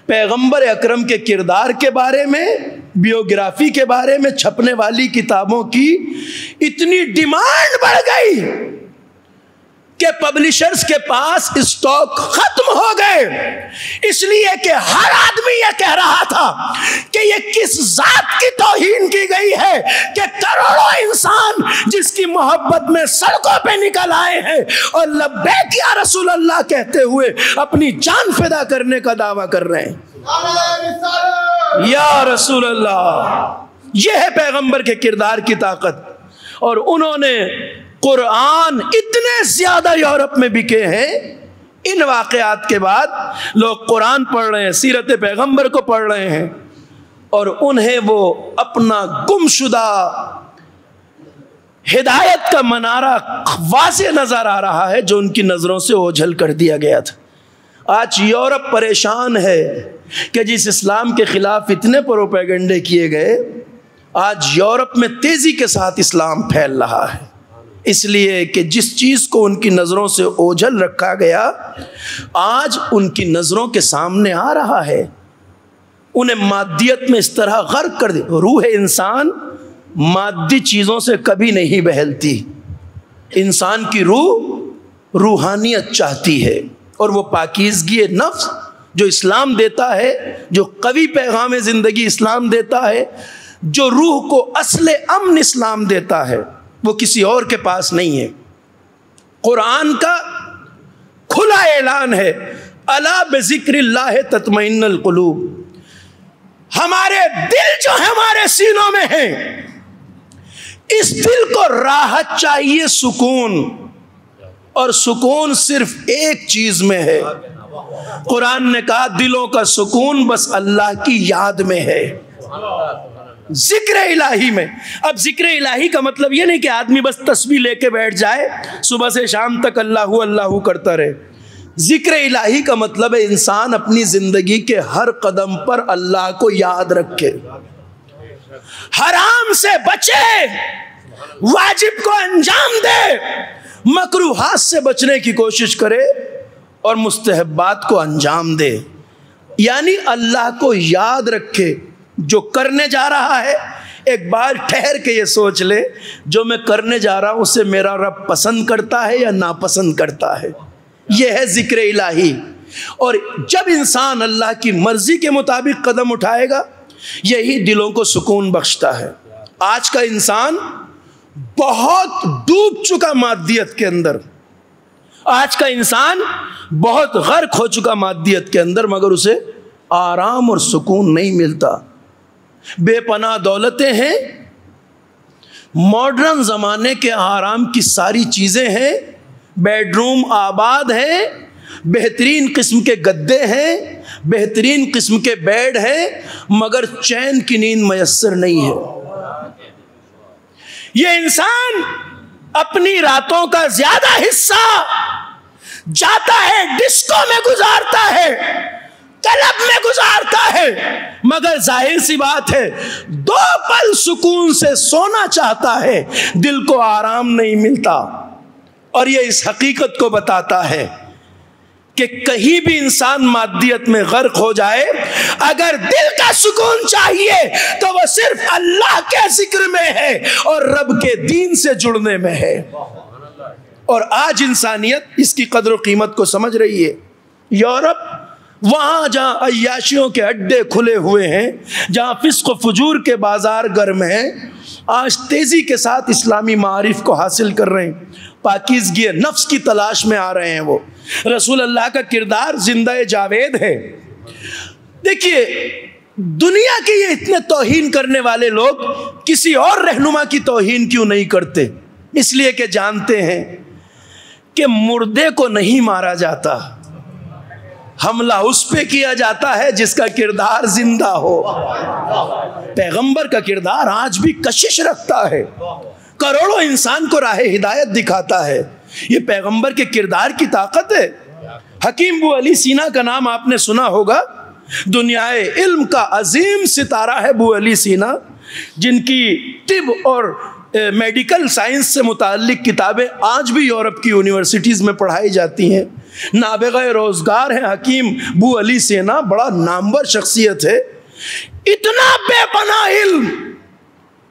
پیغمبر اکرم کے کردار کے بارے میں، بیوگرافی کے بارے میں چھپنے والی کتابوں کی اتنی ڈیمانڈ بڑھ گئی کہ پبلشرز کے پاس اسٹاک ختم ہو گئے، اس لیے کہ ہر آدمی یہ کہہ رہا تھا کہ یہ کس ذات کی توہین کی گئی ہے کہ کروڑوں انسان جس کی محبت میں سڑکوں پہ نکل آئے ہیں اور لبیک یا رسول اللہ کہتے ہوئے اپنی جان فدا کرنے کا دعویٰ کر رہے ہیں۔ یا رسول اللہ، یہ ہے پیغمبر کے کردار کی طاقت۔ اور انہوں نے قرآن اتنے زیادہ یورپ میں بکے ہیں، ان واقعات کے بعد لوگ قرآن پڑھ رہے ہیں، سیرت پیغمبر کو پڑھ رہے ہیں، اور انہیں وہ اپنا گمشدہ ہدایت کا منارہ واضح نظر آ رہا ہے جو ان کی نظروں سے اوجھل کر دیا گیا تھا۔ آج یورپ پریشان ہے کہ جس اسلام کے خلاف اتنے پروپیگنڈے کیے گئے، آج یورپ میں تیزی کے ساتھ اسلام پھیل رہا ہے، اس لیے کہ جس چیز کو ان کی نظروں سے اوجھل رکھا گیا آج ان کی نظروں کے سامنے آ رہا ہے۔ انہیں مادیت میں اس طرح غرق کر دیا۔ روح انسان مادی چیزوں سے کبھی نہیں بہلتی، انسان کی روح روحانیت چاہتی ہے، اور وہ پاکیزگی نفس جو اسلام دیتا ہے، جو قوی پیغام زندگی اسلام دیتا ہے، جو روح کو اصل امن اسلام دیتا ہے، وہ کسی اور کے پاس نہیں ہے۔ قرآن کا کھلا اعلان ہے، الا بذکر اللہ تطمئن القلوب۔ ہمارے دل جو ہمارے سینوں میں ہیں، اس دل کو راحت چاہیے، سکون، اور سکون صرف ایک چیز میں ہے۔ قرآن نے کہا دلوں کا سکون بس اللہ کی یاد میں ہے، ذکر الہی میں۔ اب ذکر الہی کا مطلب یہ نہیں کہ آدمی بس تسبیح لے کے بیٹھ جائے، صبح سے شام تک اللہ اللہ کرتا رہے۔ ذکر الہی کا مطلب ہے انسان اپنی زندگی کے ہر قدم پر اللہ کو یاد رکھے، حرام سے بچے، واجب کو انجام دے، مکروہات سے بچنے کی کوشش کرے، اور مستحبات کو انجام دے، یعنی اللہ کو یاد رکھے۔ جو کرنے جا رہا ہے ایک بار ٹھہر کے یہ سوچ لے، جو میں کرنے جا رہا ہوں اسے میرا رب پسند کرتا ہے یا ناپسند کرتا ہے۔ یہ ہے ذکر الہی۔ اور جب انسان اللہ کی مرضی کے مطابق قدم اٹھائے گا، یہی دلوں کو سکون بخشتا ہے۔ آج کا انسان بہت ڈوب چکا مادیت کے اندر، آج کا انسان بہت غرق ہو چکا مادیت کے اندر، مگر اسے آرام اور سکون نہیں ملتا۔ بے پناہ دولتیں ہیں، ماڈرن زمانے کے آرام کی ساری چیزیں ہیں، بیڈ روم آباد ہیں، بہترین قسم کے گدے ہیں، بہترین قسم کے بیڈ ہیں، مگر چین کی نیند میسر نہیں ہے۔ یہ انسان اپنی راتوں کا زیادہ حصہ جاتا ہے ڈسکو میں گزارتا ہے، کلب میں گزارتا ہے، مگر ظاہر سی بات ہے 2 پل سکون سے سونا چاہتا ہے، دل کو آرام نہیں ملتا۔ اور یہ اس حقیقت کو بتاتا ہے کہ کہیں بھی انسان مادیت میں غرق ہو جائے، اگر دل کا سکون چاہیے تو وہ صرف اللہ کے ذکر میں ہے اور رب کے دین سے جڑنے میں ہے۔ اور آج انسانیت اس کی قدر و قیمت کو سمجھ رہی ہے۔ یورپ، وہاں جہاں عیاشیوں کے اڈے کھلے ہوئے ہیں، جہاں فسق و فجور کے بازار گرم ہیں، آج تیزی کے ساتھ اسلامی معارف کو حاصل کر رہے ہیں، پاکیزگی نفس کی تلاش میں آ رہے ہیں۔ وہ رسول اللہ کا کردار زندہ جاوید ہے۔ دیکھیے، دنیا کے یہ اتنے توہین کرنے والے لوگ کسی اور رہنما کی توہین کیوں نہیں کرتے؟ اس لیے کہ جانتے ہیں کہ مردے کو نہیں مارا جاتا، حملہ اس پہ کیا جاتا ہے جس کا کردار زندہ ہو۔ پیغمبر کا کردار آج بھی کشش رکھتا ہے، کروڑوں انسان کو راہ ہدایت دکھاتا ہے۔ یہ پیغمبر کے کردار کی طاقت ہے۔ حکیم ابو علی سینا کا نام آپ نے سنا ہوگا، دنیا علم کا عظیم ستارہ ہے ابو علی سینا، جن کی طب اور میڈیکل سائنس سے متعلق کتابیں آج بھی یورپ کی یونیورسٹیز میں پڑھائی جاتی ہیں۔ نابغہ روزگار ہیں حکیم ابو علی سینا، بڑا نامور شخصیت ہے۔ اتنا بے پناہ علم،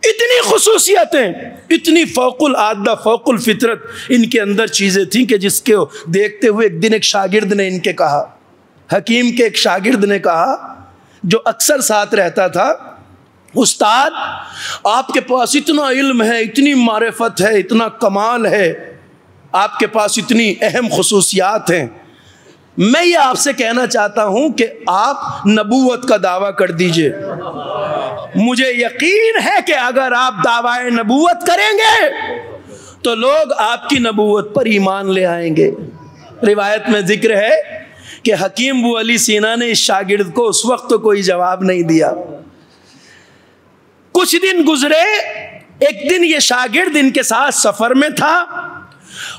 اتنی خصوصیتیں، اتنی فوق العادہ فوق الفطرت ان کے اندر چیزیں تھیں کہ جس کو دیکھتے ہوئے ایک دن ایک شاگرد نے ان کے کہا، حکیم کے ایک شاگرد نے کہا جو اکثر ساتھ رہتا تھا، استاد آپ کے پاس اتنا علم ہے، اتنی معرفت ہے، اتنا کمال ہے، آپ کے پاس اتنی اہم خصوصیات ہیں، میں یہ آپ سے کہنا چاہتا ہوں کہ آپ نبوت کا دعویٰ کر دیجئے۔ مجھے یقین ہے کہ اگر آپ دعویٰ نبوت کریں گے تو لوگ آپ کی نبوت پر ایمان لے آئیں گے۔ روایت میں ذکر ہے کہ حکیم ابو علی سینا نے اس شاگرد کو اس وقت تو کوئی جواب نہیں دیا۔ کچھ دن گزرے، ایک دن یہ شاگرد ان کے ساتھ سفر میں تھا،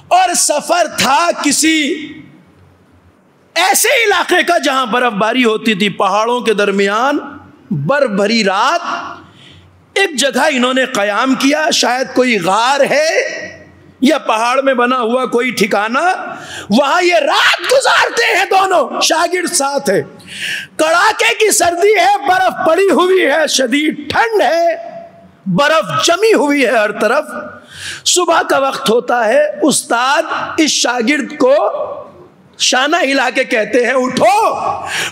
اور سفر تھا کسی ایسے علاقے کا جہاں برف باری ہوتی تھی، پہاڑوں کے درمیان برف بھری رات۔ ایک جگہ انہوں نے قیام کیا، شاید کوئی غار ہے یا پہاڑ میں بنا ہوا کوئی ٹھکانہ، وہاں یہ رات گزارتے ہیں، دونوں شاگرد ساتھ ہے۔ کڑاکے کی سردی ہے، برف پڑی ہوئی ہے، شدید ٹھنڈ ہے، برف جمی ہوئی ہے ہر طرف۔ صبح کا وقت ہوتا ہے، استاد اس شاگرد کو شانہ ہلا کے کہتے ہیں، اٹھو،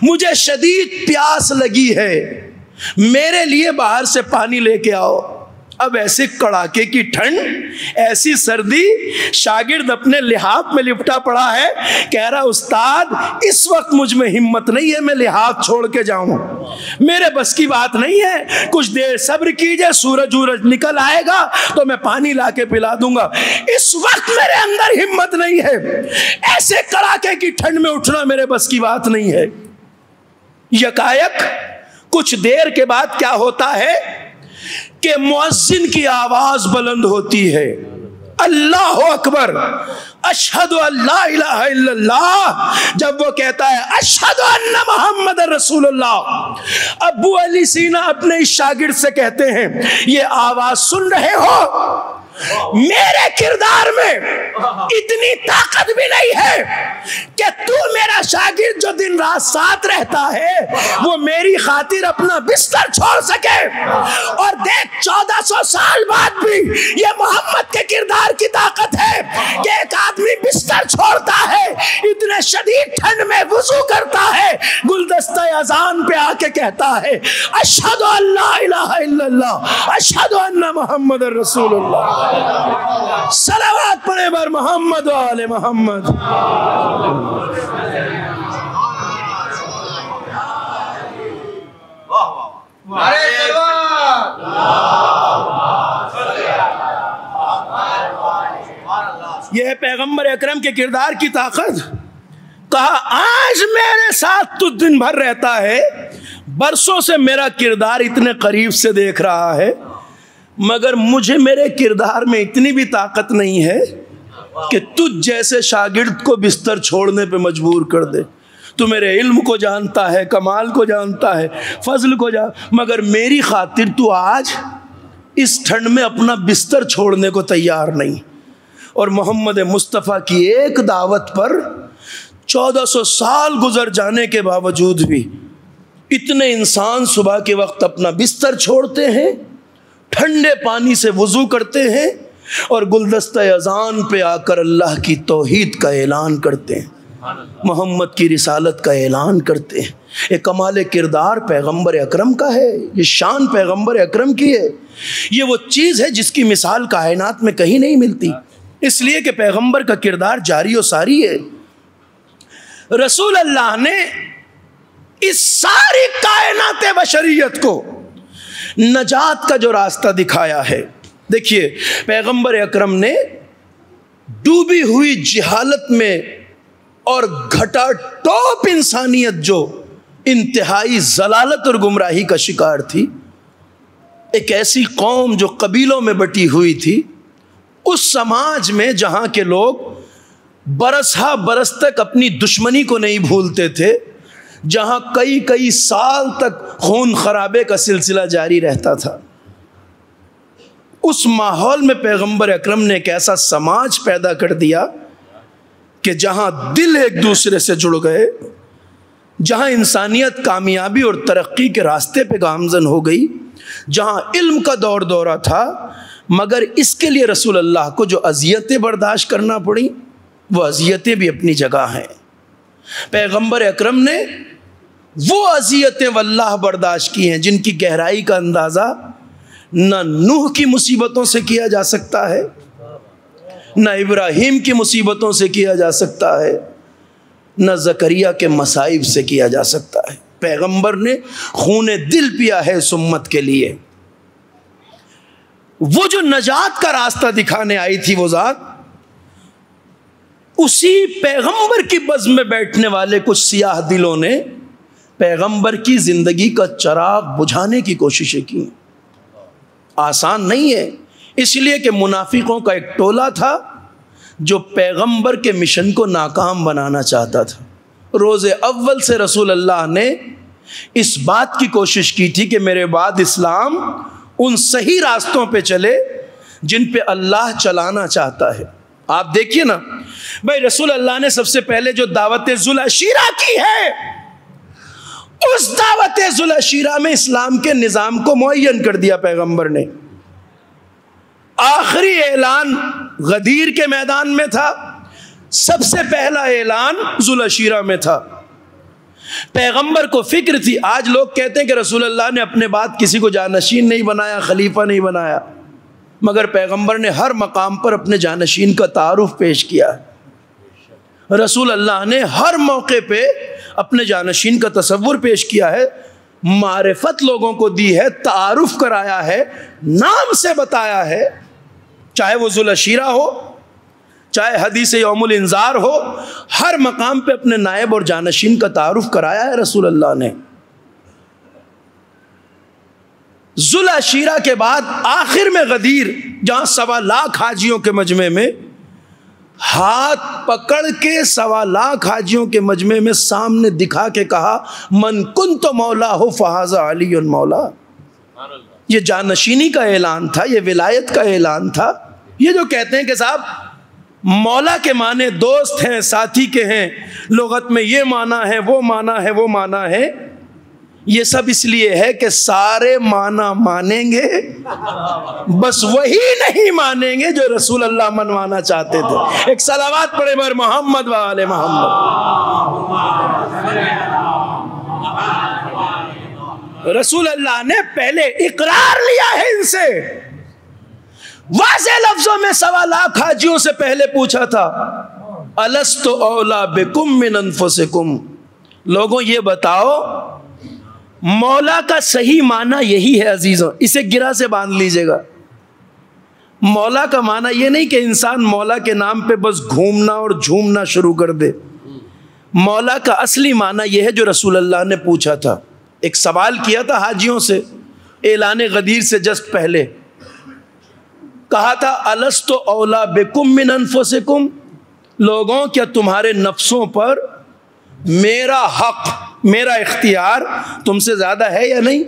مجھے شدید پیاس لگی ہے، میرے لیے باہر سے پانی لے کے آؤ۔ اب ایسے کڑاکے کی ٹھنڈ، ایسی سردی، شاگرد اپنے لحاف میں لپٹا پڑا ہے، کہہ رہا استاد اس وقت مجھ میں ہمت نہیں ہے میں لحاف چھوڑ کے جاؤں، میرے بس کی بات نہیں ہے، کچھ دیر صبر کیجئے، سورج نکل آئے گا تو میں پانی لا کے پلا دوں گا، اس وقت میرے اندر ہمت نہیں ہے، ایسے کڑاکے کی ٹھنڈ میں اٹھنا میرے بس کی بات نہیں ہے۔ یکایک کچھ دیر کے بعد کیا ہوتا ہے کہ مؤذن کی آواز بلند ہوتی ہے، اللہ اکبر، اشہد ان لا الہ الا اللہ۔ جب وہ کہتا ہے اشہد ان محمد رسول اللہ، ابو علی سینا اپنے اس شاگرد سے کہتے ہیں، یہ آواز سن رہے ہو؟ میرے کردار میں اتنی طاقت بھی نہیں ہے کہ تو میرا شاگرد جو دن رات ساتھ رہتا ہے وہ میری خاطر اپنا بستر چھوڑ سکے، اور دیکھ 1400 سال بعد بھی یہ محمد کے کردار کی طاقت ہے کہ ایک آدمی بستر چھوڑتا ہے، اتنے شدید ٹھنڈ میں وضو کرتا ہے، گلدستہ اذان پہ آ کے کہتا ہے اشہد ان لا الہ الا اللہ، اشہد ان محمد رسول اللہ۔ صلوات پڑھے بر محمد و آل محمد۔ نعرہ تکبیر پیغمبر اکرم کے کردار کی طاقت. کہا آج میرے ساتھ تو دن بھر رہتا ہے, برسوں سے میرا کردار اتنے قریب سے دیکھ رہا ہے, مگر مجھے میرے کردار میں اتنی بھی طاقت نہیں ہے کہ تجھ جیسے شاگرد کو بستر چھوڑنے پہ مجبور کر دے. تو میرے علم کو جانتا ہے, کمال کو جانتا ہے, فضل کو مگر میری خاطر تو آج اس ٹھنڈ میں اپنا بستر چھوڑنے کو تیار نہیں. اور محمد مصطفیٰ کی ایک دعوت پر 1400 سال گزر جانے کے باوجود بھی اتنے انسان صبح کے وقت اپنا بستر چھوڑتے ہیں, ٹھنڈے پانی سے وضو کرتے ہیں اور گلدستہ اذان پہ آ کر اللہ کی توحید کا اعلان کرتے ہیں, محمد کی رسالت کا اعلان کرتے ہیں. ایک کمال کردار پیغمبر اکرم کا ہے, یہ شان پیغمبر اکرم کی ہے. یہ وہ چیز ہے جس کی مثال کائنات میں کہیں نہیں ملتی, اس لیے کہ پیغمبر کا کردار جاری و ساری ہے. رسول اللہ نے اس ساری کائنات بشریت کو نجات کا جو راستہ دکھایا ہے. دیکھیے پیغمبر اکرم نے ڈوبی ہوئی جہالت میں اور گھٹا ٹوپ انسانیت جو انتہائی ضلالت اور گمراہی کا شکار تھی, ایک ایسی قوم جو قبیلوں میں بٹی ہوئی تھی, اس سماج میں جہاں کے لوگ برس ہا برس تک اپنی دشمنی کو نہیں بھولتے تھے, جہاں کئی سال تک خون خرابے کا سلسلہ جاری رہتا تھا, اس ماحول میں پیغمبر اکرم نے ایک ایسا سماج پیدا کر دیا کہ جہاں دل ایک دوسرے سے جڑ گئے, جہاں انسانیت کامیابی اور ترقی کے راستے پہ گامزن ہو گئی, جہاں علم کا دور دورہ تھا, مگر اس کے لیے رسول اللہ کو جو اذیتیں برداشت کرنا پڑیں وہ اذیتیں بھی اپنی جگہ ہیں. پیغمبر اکرم نے وہ اذیتیں واللہ برداشت کی ہیں جن کی گہرائی کا اندازہ نہ نوح کی مصیبتوں سے کیا جا سکتا ہے, نہ ابراہیم کی مصیبتوں سے کیا جا سکتا ہے, نہ زکریا کے مصائب سے کیا جا سکتا ہے. پیغمبر نے خون دل پیا ہے اس امت کے لیے. وہ جو نجات کا راستہ دکھانے آئی تھی وہ ذات, اسی پیغمبر کی بزم میں بیٹھنے والے کچھ سیاہ دلوں نے پیغمبر کی زندگی کا چراغ بجھانے کی کوششیں کی. آسان نہیں ہے, اس لیے کہ منافقوں کا ایک ٹولہ تھا جو پیغمبر کے مشن کو ناکام بنانا چاہتا تھا. روز اول سے رسول اللہ نے اس بات کی کوشش کی تھی کہ میرے بعد اسلام ان صحیح راستوں پہ چلے جن پہ اللہ چلانا چاہتا ہے. آپ دیکھیے نا بھائی, رسول اللہ نے سب سے پہلے جو دعوت ذوالعشیرہ کی ہے, اس دعوت ذوالعشیرہ میں اسلام کے نظام کو معین کر دیا پیغمبر نے. آخری اعلان غدیر کے میدان میں تھا, سب سے پہلا اعلان ذوالعشیرہ میں تھا. پیغمبر کو فکر تھی. آج لوگ کہتے ہیں کہ رسول اللہ نے اپنے بعد کسی کو جانشین نہیں بنایا, خلیفہ نہیں بنایا, مگر پیغمبر نے ہر مقام پر اپنے جانشین کا تعارف پیش کیا. رسول اللہ نے ہر موقع پہ اپنے جانشین کا تصور پیش کیا ہے, معرفت لوگوں کو دی ہے, تعارف کرایا ہے, نام سے بتایا ہے, چاہے وہ ذوالعشیرہ ہو, چاہے حدیث یوم الانذار ہو, ہر مقام پہ اپنے نائب اور جانشین کا تعارف کرایا ہے رسول اللہ نے. ذوالعشیرہ کے بعد آخر میں غدیر, جہاں 1.25 لاکھ حاجیوں کے مجمع میں ہاتھ پکڑ کے 1.25 لاکھ حاجیوں کے مجمع میں سامنے دکھا کے کہا من کنت مولا ہو فہذا علی مولا. یہ جانشینی کا اعلان تھا, یہ ولایت کا اعلان تھا. یہ جو کہتے ہیں کہ صاحب مولا کے معنی دوست ہیں, ساتھی کے ہیں, لغت میں یہ معنی ہے, وہ معنی ہے, وہ معنی ہے, یہ سب اس لیے ہے کہ سارے معنی مانیں گے, بس وہی نہیں مانیں گے جو رسول اللہ منوانا چاہتے تھے. ایک صلوات پڑھے بر محمد و آل محمد. رسول اللہ نے پہلے اقرار لیا ہے ان سے, واضح لفظوں میں 1.25 لاکھ حاجیوں سے پہلے پوچھا تھا الست اولا بکم من انفسکم, لوگوں یہ بتاؤ مولا کا صحیح معنی یہی ہے عزیزوں, اسے گرہ سے باندھ لیجئے گا. مولا کا معنی یہ نہیں کہ انسان مولا کے نام پہ بس گھومنا اور جھومنا شروع کر دے. مولا کا اصلی معنی یہ ہے جو رسول اللہ نے پوچھا تھا. ایک سوال کیا تھا حاجیوں سے اعلان غدیر سے جسٹ پہلے. کہا تھا الست اولا بکم من انفسکم، لوگوں کیا تمہارے نفسوں پر میرا حق، میرا اختیار تم سے زیادہ ہے یا نہیں؟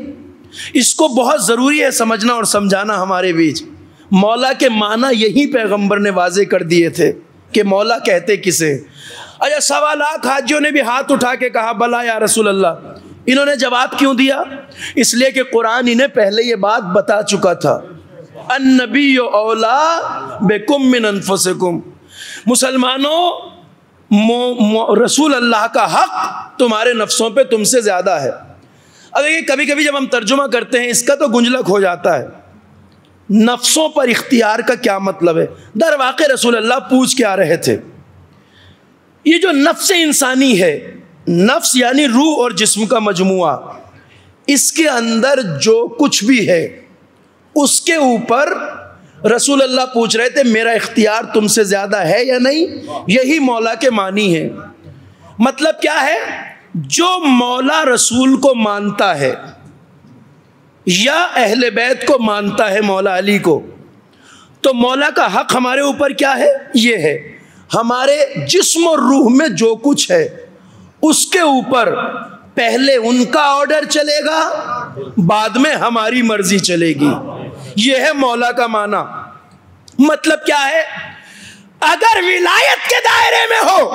اس کو بہت ضروری ہے سمجھنا اور سمجھانا ہمارے بیچ. مولا کے معنی یہی پیغمبر نے واضح کر دیے تھے کہ مولا کہتے کسے. اچھا 1.25 لاکھ حاجیوں نے بھی ہاتھ اٹھا کے کہا بلا یا رسول اللہ. انہوں نے جواب کیوں دیا؟ اس لیے کہ قرآن انہیں پہلے یہ بات بتا چکا تھا، النبی اولا بکم من انفسکم. مسلمانوں، رسول اللہ کا حق تمہارے نفسوں پہ تم سے زیادہ ہے. اب یہ کبھی کبھی جب ہم ترجمہ کرتے ہیں اس کا تو گنجلک ہو جاتا ہے. نفسوں پر اختیار کا کیا مطلب ہے؟ در واقع رسول اللہ پوچھ کے آ رہے تھے یہ جو نفس انسانی ہے، نفس یعنی روح اور جسم کا مجموعہ، اس کے اندر جو کچھ بھی ہے اس کے اوپر رسول اللہ پوچھ رہے تھے میرا اختیار تم سے زیادہ ہے یا نہیں؟ یہی مولا کے معنی ہے. مطلب کیا ہے؟ جو مولا رسول کو مانتا ہے یا اہل بیت کو مانتا ہے، مولا علی کو، تو مولا کا حق ہمارے اوپر کیا ہے؟ یہ ہے ہمارے جسم اور روح میں جو کچھ ہے اس کے اوپر پہلے ان کا آرڈر چلے گا، بعد میں ہماری مرضی چلے گی. یہ ہے مولا کا معنی. مطلب کیا ہے؟ اگر ولایت کے دائرے میں ہو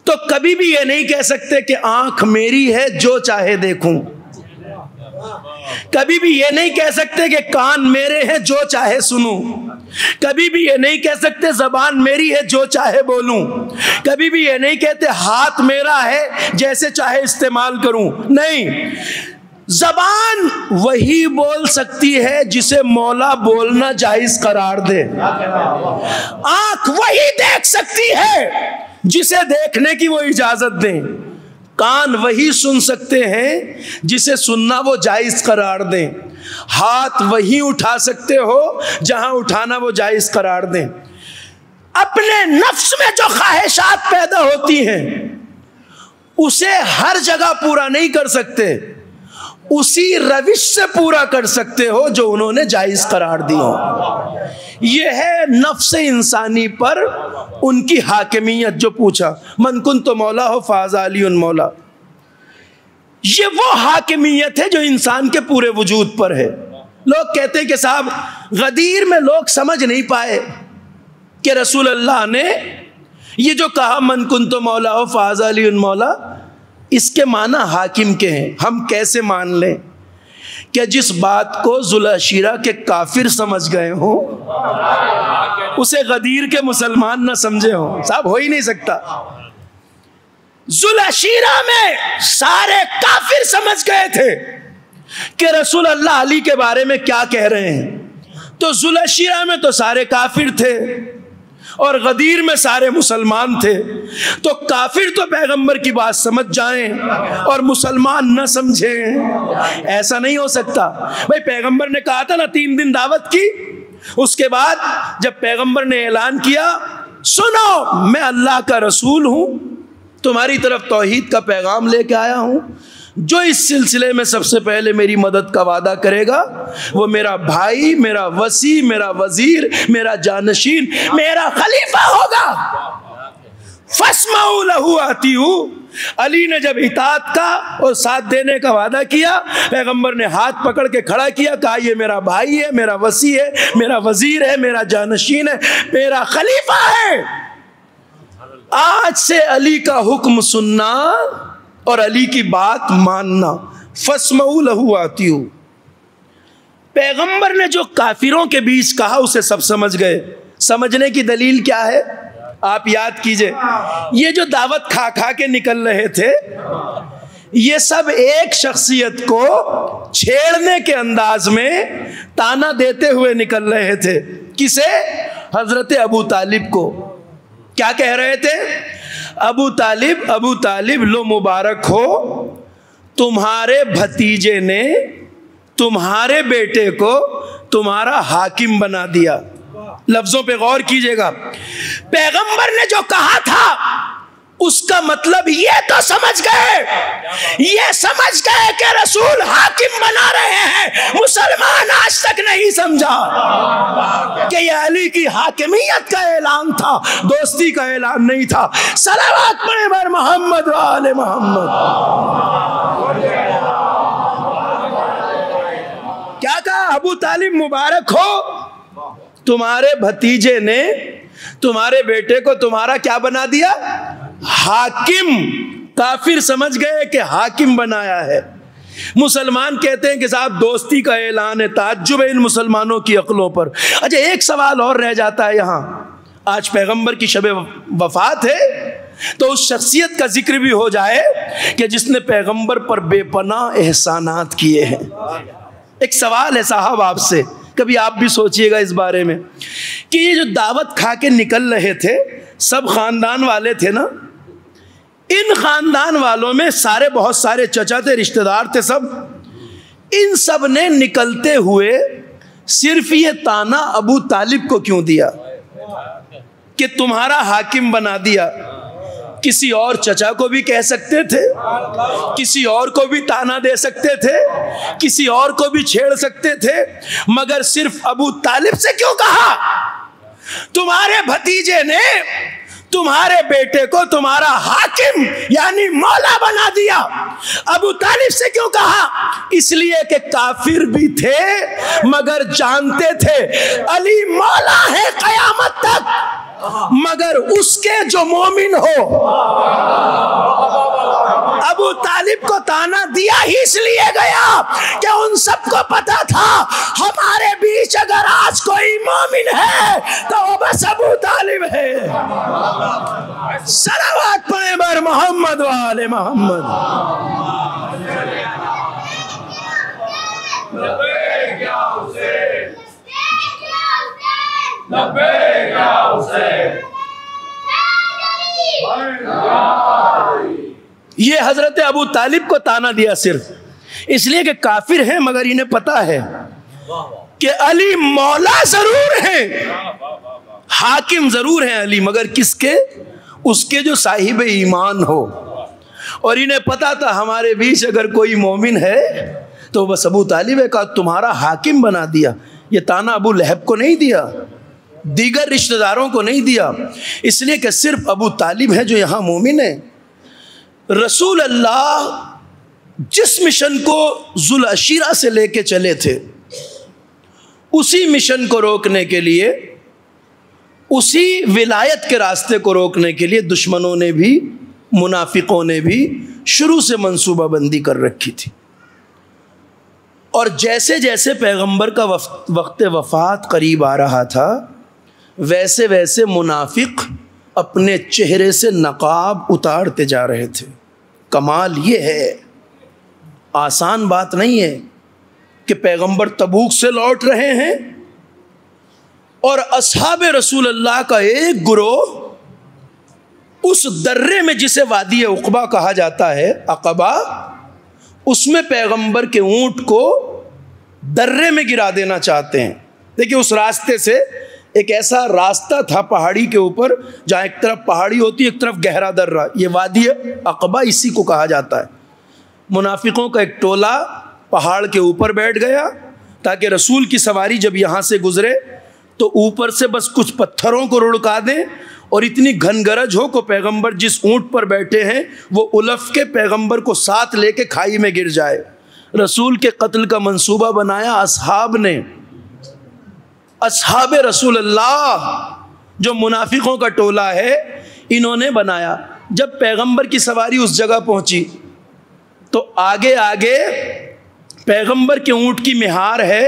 تو کبھی بھی یہ نہیں کہہ سکتے کہ آنکھ میری ہے جو چاہے دیکھوں. کبھی بھی یہ نہیں کہہ سکتے کہ کان میرے ہیں جو چاہے سنوں. کبھی بھی یہ نہیں کہہ سکتے زبان میری ہے جو چاہے بولوں. کبھی بھی یہ نہیں کہتے ہاتھ میرا ہے جیسے چاہے استعمال کروں. نہیں، زبان وہی بول سکتی ہے جسے مولا بولنا جائز قرار دے. آنکھ وہی دیکھ سکتی ہے جسے دیکھنے کی وہ اجازت دیں. کان وہی سن سکتے ہیں جسے سننا وہ جائز قرار دیں. ہاتھ وہی اٹھا سکتے ہو جہاں اٹھانا وہ جائز قرار دیں. اپنے نفس میں جو خواہشات پیدا ہوتی ہیں اسے ہر جگہ پورا نہیں کر سکتے، اسی روش سے پورا کر سکتے ہو جو انہوں نے جائز قرار دی ہو. یہ ہے نفس انسانی پر ان کی حاکمیت. جو پوچھا من کنت مولا ہو فہذا علی مولا، یہ وہ حاکمیت ہے جو انسان کے پورے وجود پر ہے. لوگ کہتے ہیں کہ صاحب غدیر میں لوگ سمجھ نہیں پائے کہ رسول اللہ نے یہ جو کہا من کنت مولا ہو فہذا علی مولا، اس کے معنی حاکم کے ہیں. ہم کیسے مان لیں کہ جس بات کو ذوالعشیرہ کے کافر سمجھ گئے ہوں اسے غدیر کے مسلمان نہ سمجھے ہوں؟ صاحب ہو ہی نہیں سکتا. ذوالعشیرہ میں سارے کافر سمجھ گئے تھے کہ رسول اللہ علی کے بارے میں کیا کہہ رہے ہیں، تو ذوالعشیرہ میں تو سارے کافر تھے اور غدیر میں سارے مسلمان تھے. تو کافر تو پیغمبر کی بات سمجھ جائیں اور مسلمان نہ سمجھیں، ایسا نہیں ہو سکتا. بھائی پیغمبر نے کہا تھا نا 3 دن دعوت کی، اس کے بعد جب پیغمبر نے اعلان کیا سنو میں اللہ کا رسول ہوں، تمہاری طرف توحید کا پیغام لے کے آیا ہوں، جو اس سلسلے میں سب سے پہلے میری مدد کا وعدہ کرے گا وہ میرا بھائی، میرا وصی، میرا وزیر، میرا جانشین، میرا خلیفہ ہوگا. فاسمعوا لہ واطیعوا. علی نے جب اطاعت کا اور ساتھ دینے کا وعدہ کیا، پیغمبر نے ہاتھ پکڑ کے کھڑا کیا، کہا یہ میرا بھائی ہے، میرا وصی ہے، میرا وزیر ہے، میرا جانشین ہے، میرا خلیفہ ہے. آج سے علی کا حکم سننا اور علی کی بات ماننا. فاسمعوا لہ واطیعوا. پیغمبر نے جو کافروں کے بیچ کہا اسے سب سمجھ گئے. سمجھنے کی دلیل کیا ہے؟ آپ یاد کیجئے، یہ جو دعوت کھا کھا کے نکل رہے تھے یہ سب ایک شخصیت کو چھیڑنے کے انداز میں تانا دیتے ہوئے نکل رہے تھے. کسے؟ حضرت ابو طالب کو. کیا کہہ رہے تھے؟ ابو طالب لو مبارک ہو، تمہارے بھتیجے نے تمہارے بیٹے کو تمہارا حاکم بنا دیا. لفظوں پہ غور کیجئے گا. پیغمبر نے جو کہا تھا اس کا مطلب یہ تو سمجھ گئے کہ رسول حاکم بنا رہے ہیں. مسلمان آج تک نہیں سمجھا کہ یہ علی کی حاکمیت کا اعلان تھا, دوستی کا اعلان نہیں تھا. صلوات پڑھیں بر محمد و آل محمد. کیا کہا؟ ابو طالب مبارک ہو, تمہارے بھتیجے نے تمہارے بیٹے کو تمہارا کیا بنا دیا؟ حاکم. کافر سمجھ گئے کہ حاکم بنایا ہے. مسلمان کہتے ہیں کہ صاحب دوستی کا اعلان ہے. تعجب ہے ان مسلمانوں کی عقلوں پر. اچھا ایک سوال اور رہ جاتا ہے یہاں. آج پیغمبر کی شب وفات ہے تو اس شخصیت کا ذکر بھی ہو جائے کہ جس نے پیغمبر پر بے پناہ احسانات کیے ہیں. ایک سوال ہے صاحب آپ سے, کبھی آپ بھی سوچئے گا اس بارے میں کہ یہ جو دعوت کھا کے نکل رہے تھے سب خاندان والے تھے نا, ان خاندان والوں میں بہت سارے چچا تھے, رشتہ دار تھے سب. ان سب نے نکلتے ہوئے صرف یہ تانا ابو طالب کو کیوں دیا کہ تمہارا حاکم بنا دیا؟ کسی اور چچا کو بھی کہہ سکتے تھے, کسی اور کو بھی تانا دے سکتے تھے, کسی اور کو بھی چھیڑ سکتے تھے, مگر صرف ابو طالب سے کیوں کہا؟ تمہارے بھتیجے نے تمہارے بیٹے کو تمہارا حاکم یعنی مولا بنا دیا. ابو طالب سے کیوں کہا؟ اس لیے کہ کافر بھی تھے مگر جانتے تھے علی مولا ہے قیامت تک, مگر اس کے جو مومن ہو. ابو طالب کو تانا دیا ہی اس لیے گیا کہ ان سب کو پتا تھا ہمارے بیچ اگر آج کوئی مومن ہے تو وہ بس ابو طالب ہے. صلوات پڑھیں بر محمد و آل محمد. لبیک یا حسین, لبیک یا حسین. یہ حضرت ابو طالب کو تانا دیا صرف اس لیے کہ کافر ہیں مگر انہیں پتا ہے کہ علی مولا ضرور ہیں, حاکم ضرور ہیں علی, مگر کس کے؟ اس کے جو صاحب ایمان ہو. اور انہیں پتا تھا ہمارے بیچ اگر کوئی مومن ہے تو بس ابو طالب کا تمہارا حاکم بنا دیا. یہ تانا ابو لہب کو نہیں دیا, دیگر رشتہ داروں کو نہیں دیا, اس لیے کہ صرف ابو طالب ہے جو یہاں مومن ہے. رسول اللہ جس مشن کو ذوالعشیرہ سے لے کے چلے تھے اسی مشن کو روکنے کے لیے, اسی ولایت کے راستے کو روکنے کے لیے دشمنوں نے بھی, منافقوں نے بھی شروع سے منصوبہ بندی کر رکھی تھی. اور جیسے جیسے پیغمبر کا وقت وفات قریب آ رہا تھا ویسے ویسے منافق اپنے چہرے سے نقاب اتارتے جا رہے تھے. کمال یہ ہے, آسان بات نہیں ہے کہ پیغمبر تبوک سے لوٹ رہے ہیں اور اصحاب رسول اللہ کا ایک گروہ اس درے میں جسے وادی عقبہ کہا جاتا ہے, عقبہ, اس میں پیغمبر کے اونٹ کو درے میں گرا دینا چاہتے ہیں. دیکھیں اس راستے سے ایک ایسا راستہ تھا پہاڑی کے اوپر جہاں ایک طرف پہاڑی ہوتی ایک طرف گہرا درہ, یہ وادی عقبہ اسی کو کہا جاتا ہے. منافقوں کا ایک ٹولہ پہاڑ کے اوپر بیٹھ گیا تاکہ رسول کی سواری جب یہاں سے گزرے تو اوپر سے بس کچھ پتھروں کو رڑکا دیں اور اتنی گھن گرج ہو کہ پیغمبر جس اونٹ پر بیٹھے ہیں وہ الف کے پیغمبر کو ساتھ لے کے کھائی میں گر جائے. رسول کے قتل کا منصوبہ بنایا اصحاب نے, اصحاب رسول اللہ جو منافقوں کا ٹولہ ہے انہوں نے بنایا. جب پیغمبر کی سواری اس جگہ پہنچی تو آگے آگے پیغمبر کے اونٹ کی مہار ہے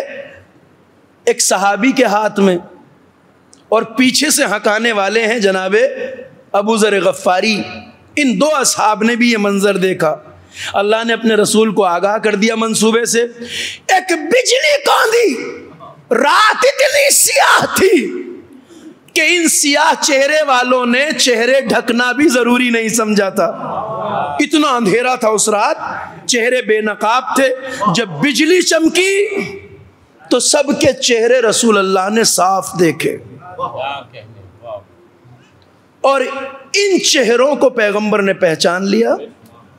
ایک صحابی کے ہاتھ میں اور پیچھے سے ہکانے والے ہیں جناب ابو ذر غفاری. ان دو اصحاب نے بھی یہ منظر دیکھا. اللہ نے اپنے رسول کو آگاہ کر دیا منصوبے سے. ایک بجلی کاندھی, رات اتنی سیاہ تھی کہ ان سیاہ چہرے والوں نے چہرے ڈھکنا بھی ضروری نہیں سمجھا تھا. اتنا اندھیرا تھا اس رات, چہرے بے نقاب تھے. جب بجلی چمکی تو سب کے چہرے رسول اللہ نے صاف دیکھے، اور ان چہروں کو پیغمبر نے پہچان لیا۔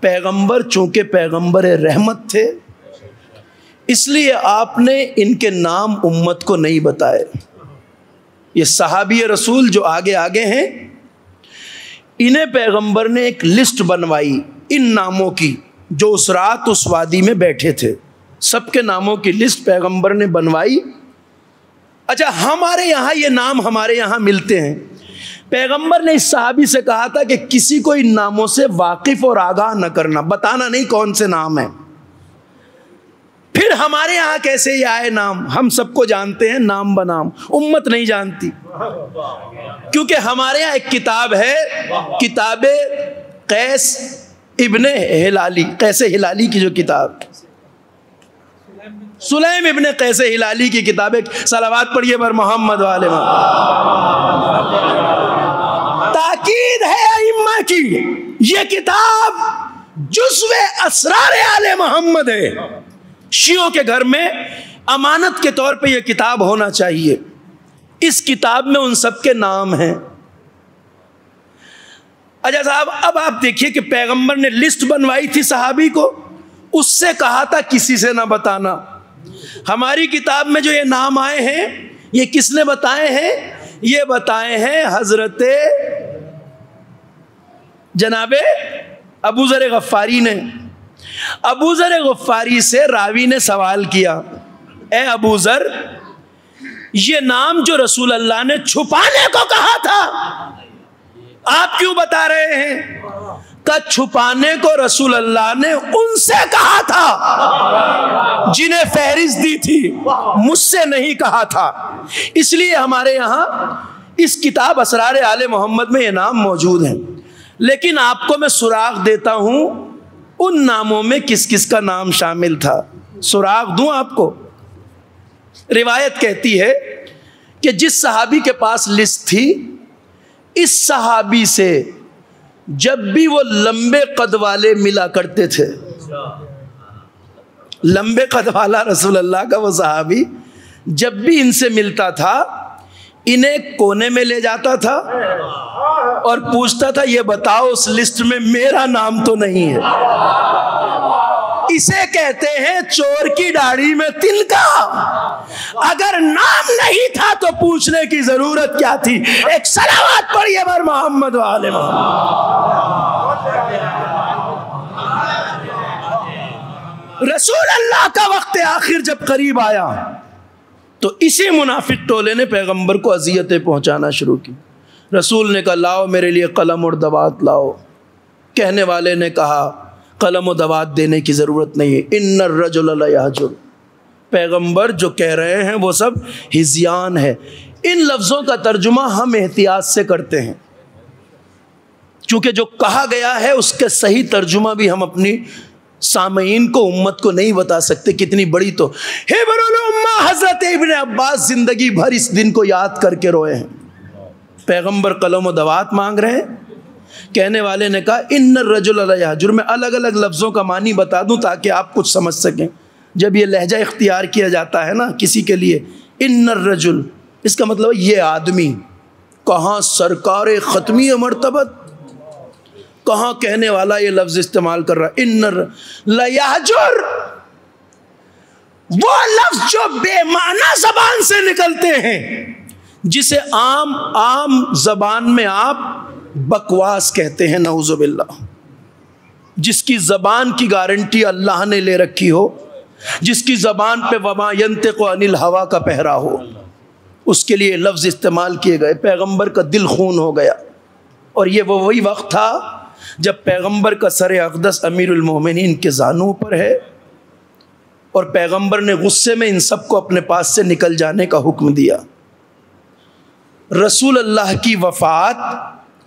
پیغمبر چونکہ پیغمبر رحمت تھے، اس لیے آپ نے ان کے نام امت کو نہیں بتائے۔ یہ صحابی رسول جو آگے آگے ہیں، انہیں پیغمبر نے ایک لسٹ بنوائی ان ناموں کی جو اس رات اس وادی میں بیٹھے تھے، سب کے ناموں کی لسٹ پیغمبر نے بنوائی۔ اچھا، ہمارے یہاں یہ نام ہمارے یہاں ملتے ہیں، پیغمبر نے اس صحابی سے کہا تھا کہ کسی کو ان ناموں سے واقف اور آگاہ نہ کرنا، بتانا نہیں کون سے نام ہیں۔ پھر ہمارے یہاں کیسے یہ آئے نام؟ ہم سب کو جانتے ہیں نام بنام، امت نہیں جانتی، کیونکہ ہمارے یہاں ایک کتاب ہے، کتاب قیس ابن ہلالی، قیس ہلالی کی جو کتاب، سلیم ابن قیس ہلالی کی کتاب ہے۔ صلوات پڑھیے بر محمد والے تاکید ہے ائمہ کی، یہ کتاب جزو اسرار آل محمد ہے۔ شیعوں کے گھر میں امانت کے طور پہ یہ کتاب ہونا چاہیے۔ اس کتاب میں ان سب کے نام ہیں۔ اچھا صاحب، اب آپ دیکھیے کہ پیغمبر نے لسٹ بنوائی تھی صحابی کو، اس سے کہا تھا کسی سے نہ بتانا۔ ہماری کتاب میں جو یہ نام آئے ہیں، یہ کس نے بتائے ہیں؟ یہ بتائے ہیں حضرت جناب ابو ذر غفاری نے۔ ابو ذر غفاری سے راوی نے سوال کیا، اے ابو ذر، یہ نام جو رسول اللہ نے چھپانے کو کہا تھا، آپ کیوں بتا رہے ہیں؟ کہ چھپانے کو رسول اللہ نے ان سے کہا تھا جنہیں فہرست دی تھی، مجھ سے نہیں کہا تھا۔ اس لیے ہمارے یہاں اس کتاب اسرار آل محمد میں یہ نام موجود ہیں۔ لیکن آپ کو میں سراغ دیتا ہوں ان ناموں میں کس کس کا نام شامل تھا۔ سراغ دوں آپ کو؟ روایت کہتی ہے کہ جس صحابی کے پاس لسٹ تھی، اس صحابی سے جب بھی وہ لمبے قد والے ملا کرتے تھے، لمبے قد والا رسول اللہ کا وہ صحابی جب بھی ان سے ملتا تھا، انہیں کونے میں لے جاتا تھا اور پوچھتا تھا، یہ بتاؤ اس لسٹ میں میرا نام تو نہیں ہے؟ اسے کہتے ہیں چور کی داڑھی میں تنکا۔ اگر نام نہیں تھا تو پوچھنے کی ضرورت کیا تھی؟ ایک صلوات پڑھیے بر محمد وآل محمد۔ رسول اللہ کا وقت آخر جب قریب آیا تو اسی منافق ٹولے نے پیغمبر کو اذیتیں پہنچانا شروع کی۔ رسول نے کہا، لاؤ میرے لیے قلم اور دوات لاؤ۔ کہنے والے نے کہا، قلم و دوات دینے کی ضرورت نہیں ہے، ان الرجل لیہجر۔ پیغمبر جو کہہ رہے ہیں وہ سب ہذیان ہے۔ ان لفظوں کا ترجمہ ہم احتیاط سے کرتے ہیں، چونکہ جو کہا گیا ہے اس کے صحیح ترجمہ بھی ہم اپنی سامعین کو، امت کو نہیں بتا سکتے۔ کتنی بڑی تو حبر الامہ حضرت ابن عباس زندگی بھر اس دن کو یاد کر کے روئے ہیں۔ پیغمبر قلم و دوات مانگ رہے ہیں۔ کہنے والے نے کہا، ان الرجل لیہجر۔ میں الگ الگ لفظوں کا معنی بتا دوں تاکہ آپ کچھ سمجھ سکیں۔ جب یہ لہجہ اختیار کیا جاتا ہے نا کسی کے لیے، ان الرجل، اس کا مطلب یہ آدمی، کہاں سرکار ختمی مرتبت، کہاں کہنے والا یہ لفظ استعمال کر رہا ہے، ان لیہجر، وہ لفظ جو بے معنی زبان سے نکلتے ہیں، جسے عام زبان میں آپ بکواس کہتے ہیں، نعوذ باللہ، جس کی زبان کی گارنٹی اللہ نے لے رکھی ہو، جس کی زبان پہ وما ینطق عن الہویٰ کا پہرا ہو، اس کے لیے لفظ استعمال کیے گئے۔ پیغمبر کا دل خون ہو گیا، اور یہ وہی وقت تھا جب پیغمبر کا سر اقدس امیر المومنین کے زانوں پر ہے، اور پیغمبر نے غصے میں ان سب کو اپنے پاس سے نکل جانے کا حکم دیا۔ رسول اللہ کی وفات،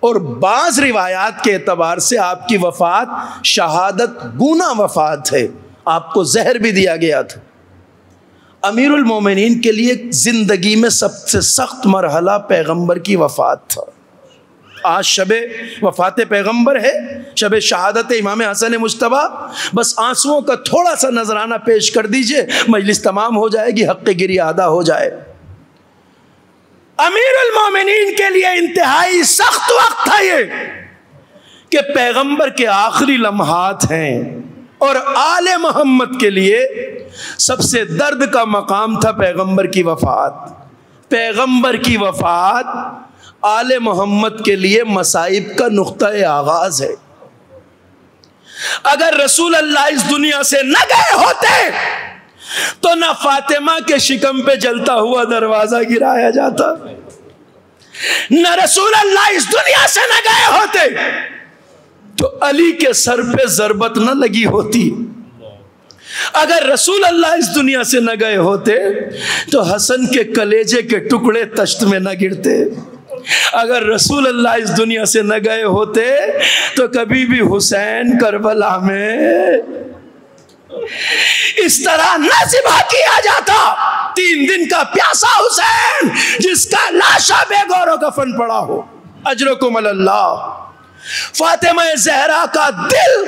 اور بعض روایات کے اعتبار سے آپ کی وفات شہادت گونا وفات ہے، آپ کو زہر بھی دیا گیا تھا۔ امیر المومنین کے لیے زندگی میں سب سے سخت مرحلہ پیغمبر کی وفات تھا۔ آج شب وفات پیغمبر ہے، شب شہادت امام حسن مجتبی، بس آنسوؤں کا تھوڑا سا نذرانہ پیش کر دیجئے، مجلس تمام ہو جائے گی، حق گری ادا ہو جائے۔ امیر المومنین کے لیے انتہائی سخت وقت تھا یہ کہ پیغمبر کے آخری لمحات ہیں، اور آل محمد کے لیے سب سے درد کا مقام تھا پیغمبر کی وفات۔ پیغمبر کی وفات آل محمد کے لیے مصائب کا نقطہ آغاز ہے۔ اگر رسول اللہ اس دنیا سے نہ گئے ہوتے تو نہ فاطمہ کے شکم پہ جلتا ہوا دروازہ گرایا جاتا، نہ رسول اللہ اس دنیا سے نہ گئے ہوتے تو علی کے سر پہ ضربت نہ لگی ہوتی، اگر رسول اللہ اس دنیا سے نہ گئے ہوتے تو حسن کے کلیجے کے ٹکڑے تشت میں نہ گرتے، اگر رسول اللہ اس دنیا سے نہ گئے ہوتے تو کبھی بھی حسین کربلا میں اس طرح نہ ذبح کیا جاتا۔ 3 دن کا پیاسا حسین جس کا لاشا بے گور و کفن پڑا ہو، اجرکم اللہ۔ فاطمہ زہرا کا دل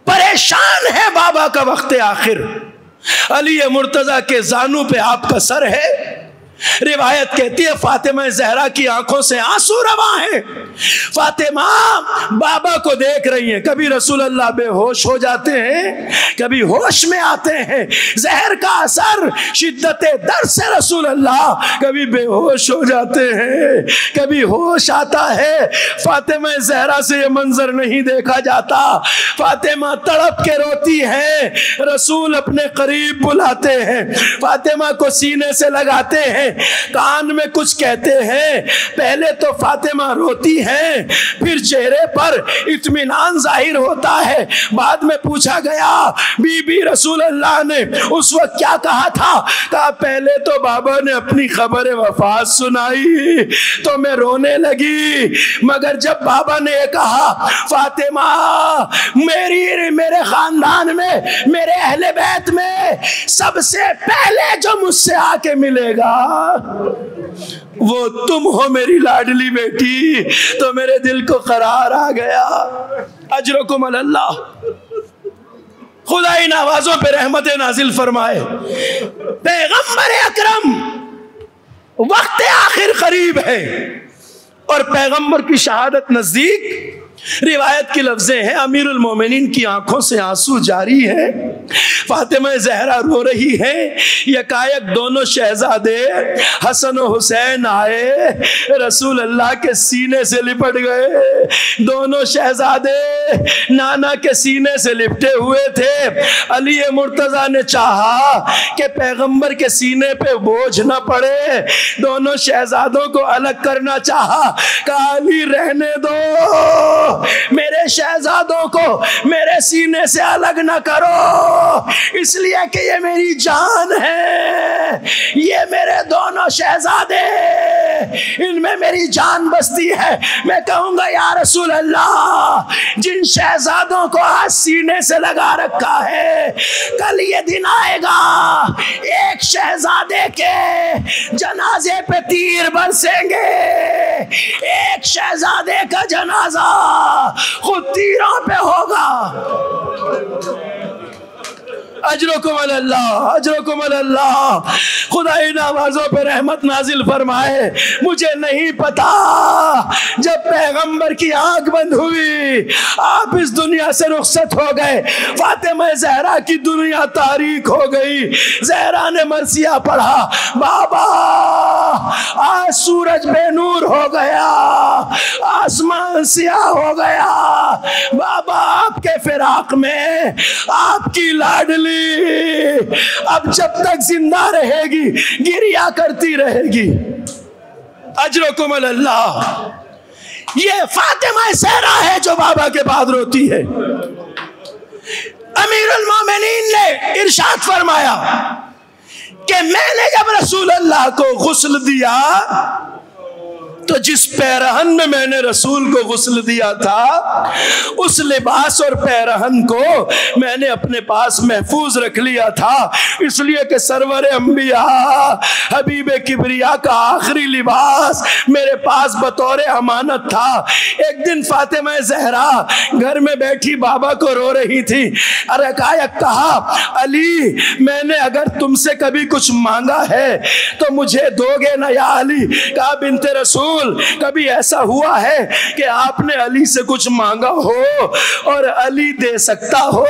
پریشان ہے بابا کا وقت آخر، علی مرتضیٰ کے زانوں پہ آپ کا سر ہے۔ روایت کہتی ہے فاطمہ زہرا کی آنکھوں سے آنسو رواں ہیں، فاطمہ بابا کو دیکھ رہی ہیں، کبھی رسول اللہ بے ہوش ہو جاتے ہیں، کبھی ہوش میں آتے ہیں، زہر کا اثر، شدت درد سے رسول اللہ کبھی بے ہوش ہو جاتے ہیں، کبھی ہوش آتا ہے۔ فاطمہ زہرا سے یہ منظر نہیں دیکھا جاتا، فاطمہ تڑپ کے روتی ہے، رسول اپنے قریب بلاتے ہیں، فاطمہ کو سینے سے لگاتے ہیں، کان میں کچھ کہتے ہیں، پہلے تو فاطمہ روتی ہیں، پھر چہرے پر اطمینان ظاہر ہوتا ہے۔ بعد میں پوچھا گیا بی بی رسول اللہ نے اس وقت کیا کہا تھا؟ کہا پہلے تو بابا نے اپنی خبر وفات سنائی تو میں رونے لگی، مگر جب بابا نے یہ کہا فاطمہ میرے خاندان میں، میرے اہل بیت میں سب سے پہلے جو مجھ سے آ کے ملے گا وہ تم ہو میری لاڈلی بیٹی، تو میرے دل کو قرار آ گیا۔ اجرکم اللہ، خدا ان آوازوں پہ رحمت نازل فرمائے۔ پیغمبر اکرم وقت آخر قریب ہے اور پیغمبر کی شہادت نزدیک۔ روایت کی لفظیں ہیں امیر المومنین کی آنکھوں سے آنسو جاری ہے، فاطمہ زہرا رو رہی ہے، یکایک دونوں شہزادے حسن و حسین آئے، رسول اللہ کے سینے سے لپٹ گئے۔ دونوں شہزادے نانا کے سینے سے لپٹے ہوئے تھے۔ علی مرتضیٰ نے چاہا کہ پیغمبر کے سینے پہ بوجھ نہ پڑے، دونوں شہزادوں کو الگ کرنا چاہا، کہا علی رہنے دو، میرے شہزادوں کو میرے سینے سے الگ نہ کرو، اس لیے کہ یہ میری جان ہے، یہ میرے دونوں شہزادے، ان میں میری جان بستی ہے۔ میں کہوں گا یا رسول اللہ، جن شہزادوں کو آج سینے سے لگا رکھا ہے، کل یہ دن آئے گا ایک شہزادے کے جنازے پہ تیر برسیں گے، ایک شہزادے کا جنازہ خود تیروں پہ ہوگا۔ اجرکم اللہ، اجرکم اللہ، خدا ان آوازوں پہ رحمت نازل فرمائے۔ مجھے نہیں پتا جب پیغمبر کی آنکھ بند ہوئی، آپ اس دنیا سے رخصت ہو گئے، فاطمہ زہرا کی دنیا تاریک ہو گئی۔ زہرا نے مرثیہ پڑھا، بابا آج سورج بے نور ہو گیا، آسمان سیاہ ہو گیا، بابا آپ کے فراق میں آپ کی لاڈلی اب جب تک زندہ رہے گی گریا کرتی رہے گی۔ اجرکم اللہ، یہ فاطمہ زہرا ہے جو بابا کے بعد روتی ہے۔ امیر المومنین نے ارشاد فرمایا کہ میں نے جب رسول اللہ کو غسل دیا تو جس پیرہن میں میں نے رسول کو غسل دیا تھا اس لباس اور پیرہن کو میں نے اپنے پاس محفوظ رکھ لیا تھا، اس لیے کہ سرور انبیاء حبیب کبریا کا آخری لباس میرے پاس بطور امانت تھا۔ ایک دن فاطمہ زہرا گھر میں بیٹھی بابا کو رو رہی تھی، کہا علی میں نے اگر تم سے کبھی کچھ مانگا ہے تو مجھے دو گے نا یا علی؟ کہا بنت رسول کبھی ایسا ہوا ہے کہ آپ نے علی سے کچھ مانگا ہو اور علی دے سکتا ہو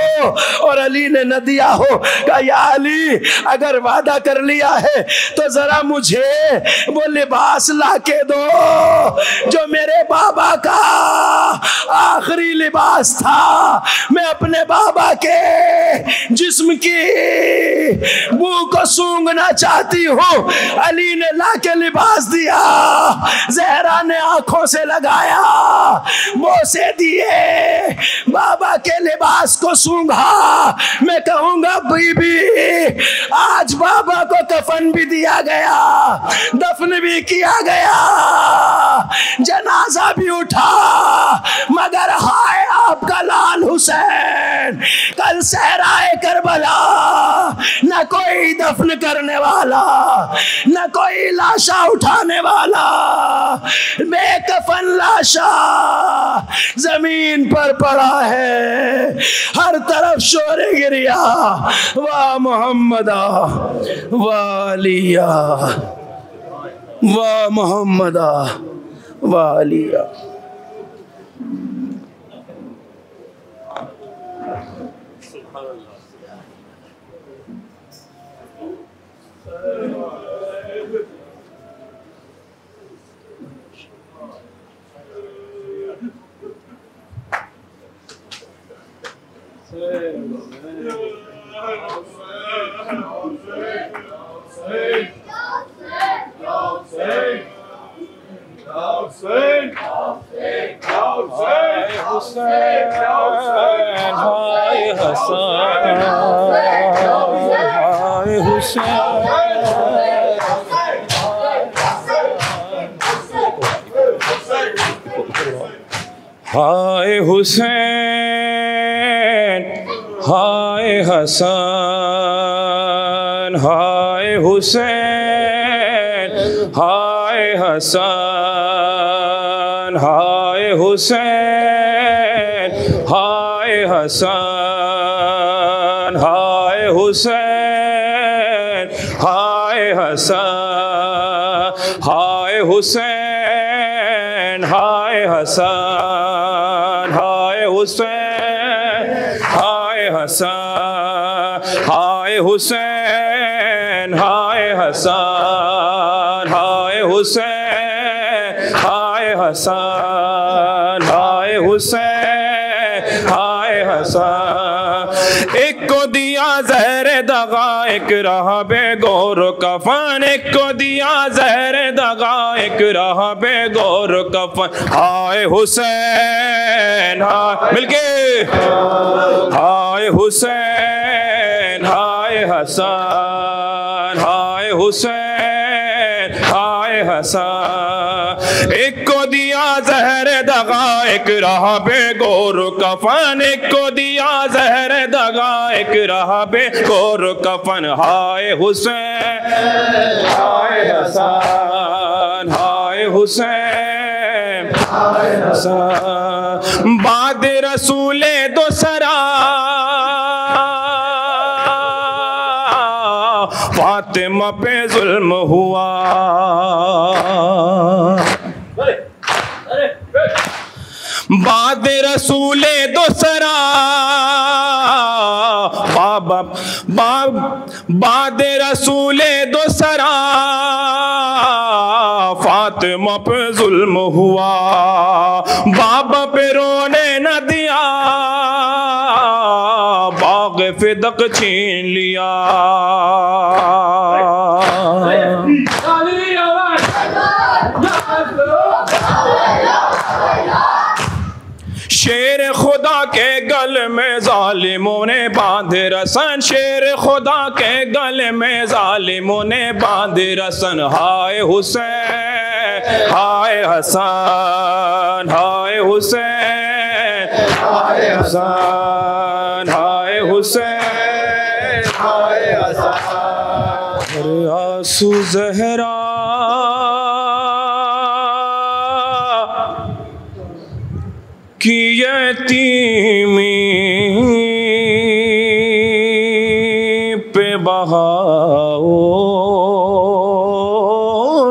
اور علی نے نہ دیا ہو؟ کہا یا علی اگر وعدہ کر لیا ہے تو ذرا مجھے وہ لباس لا کے دو جو میرے بابا کا آخری لباس تھا، میں اپنے بابا کے جسم کی بو کو سونگنا چاہتی ہوں۔ علی نے لا کے لباس دیا، زہرا نے آنکھوں سے لگایا، بوسے دیے، بابا کے لباس کو سونگا۔ میں کہوں گا بی بی آج بابا کو کفن بھی دیا گیا، دفن بھی کیا گیا، جنازہ بھی اٹھا، مگر ہائے آپ کا لال حسین کل صحرائے کربلا نہ کوئی دفن کرنے والا، نہ کوئی لاشا اٹھانے والا، بے کفن لاشا زمین پر پڑا ہے، ہر طرف شور گریا، واہ محمدہ واہ علیہ، واہ محمدہ واہ علیہ۔ ہائے حسین ہائے حسن، ہائے حسین ہائے حسن، ہائے حسین ہائے حسن، ہائے حسین ہائے حسن، ہائے حسین ہائے حسن، ہائے حسین ہائے حسن، ہائے حسین ہائے حسن، ہائے حسین ہائے حسن، ہائے حسین ہائے حسن۔ ایک کو دیا زہر دغا ایک رہا بے گور کفن، ایک کو دیا زہر دغا ایک رہا بے گور کفن، ہائے حسین ہائے مل کے، ہائے حسین ہائے حسن، ہائے حسین ہائے حسن۔ ایک کو دیا زہر دغا ایک رہا بے گور کفن، ایک کو دیا زہر دغا ایک رہا بے گور کفن، ہائے حسین ہائے حسن، ہائے حسین ہائے حسن۔ بعد رسول دو سرا فاطمہ پہ ظلم ہوا، بعد رسول دو سرا بعد رسول دو سرا فاطمہ پہ ظلم ہوا، بابا پہ رونے نہ دیا، باغ فدق چھین لیا۔ شیر خدا کے گل میں ظالموں نے باندھ رسن، شیر خدا کے گل میں ظالموں نے باندھ رسن، ہائے حسین ہائے حسن ہائے حسین ہائے حسن ہائے حسین ہائے حسن آنسو زہرا کی یتیمی پہ بہاؤ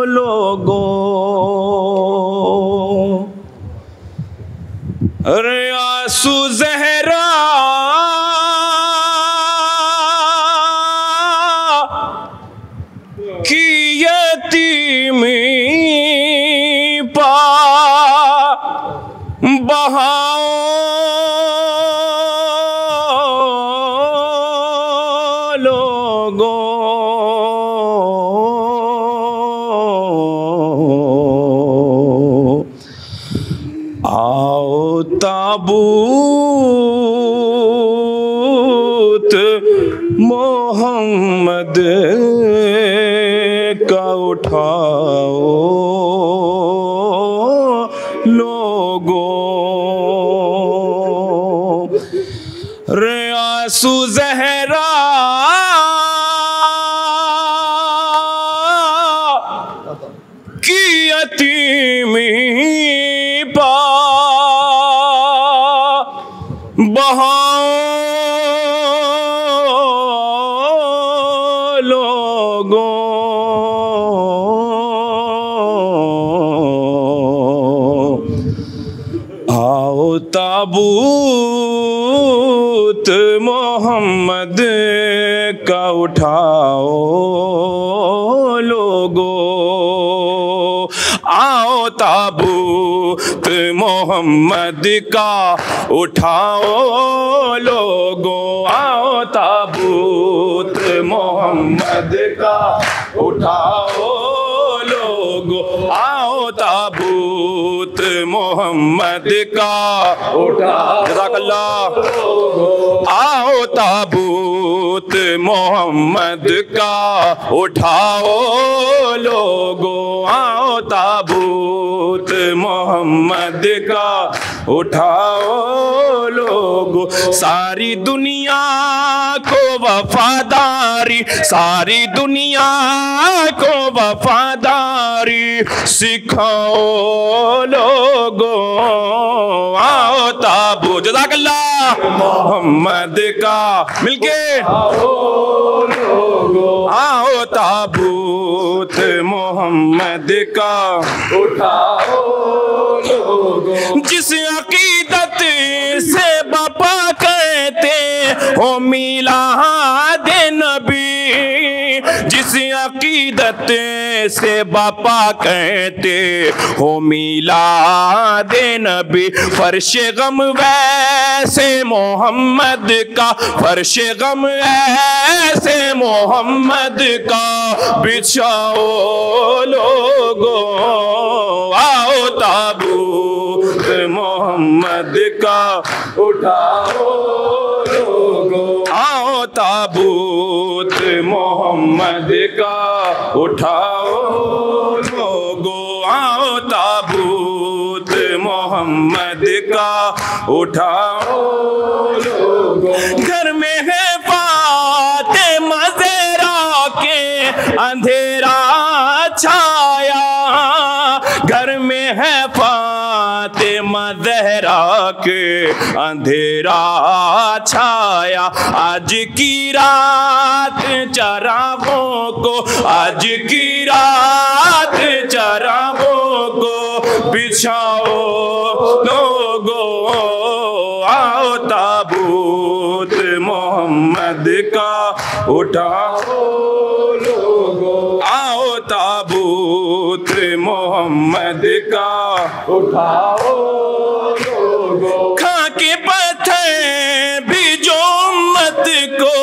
لوگو، ارے آنسو زہرا کی یتیمی پا بہاؤ لوگو، آؤ تابوت محمد کا اٹھاؤ لوگو، رے آنسو زہرا کی یتیمی پا بہاؤ لوگو، آؤ تابوت محمد کا اٹھاؤ لوگو، آؤ تابوت محمد کا اٹھاؤ لوگو، آؤ تابوت محمد کا اٹھاؤ لوگو، آؤ تابوت محمد کا اٹھاؤ، جزاک اللہ، آؤ تابوت محمد کا اٹھاؤ لوگو، آؤ تابوت محمد کا اٹھاؤ لوگو، ساری دنیا کو وفاداری، ساری دنیا کو وفاداری سکھاؤ لوگو، آؤ تابوت، جزاک اللہ، محمد کا مل کے آؤ تابوت محمد کا اٹھاؤ لوگو، جس عقیدت سے باپا کہتے ہو میلاد نبی، جس عقیدت سے باپا کہتے ہو میلاد نبی، فرش غم ویسے محمد کا، فرش غم ایسے محمد کا بچھاؤ لوگو، آؤ تابوت محمد کا اٹھاؤ لوگو، آؤ تابوت محمد کا اٹھاؤ لوگو، آؤ تابوت محمد کا اٹھاؤ لوگو، گھر میں ہے فاطمہ زہرا کے اندھیرا چھایا، گھر میں ہے فاطمہ زہرا کے اندھیرا چھایا، آج کی رات چراغوں کو، آج کی رات چراغوں کو بچھاؤ لوگو، آؤ تابوت محمد کا اٹھاؤ لوگو، آؤ تابوت محمد کا اٹھاؤ لوگو، کھا کے پتھر بھی جو امت کو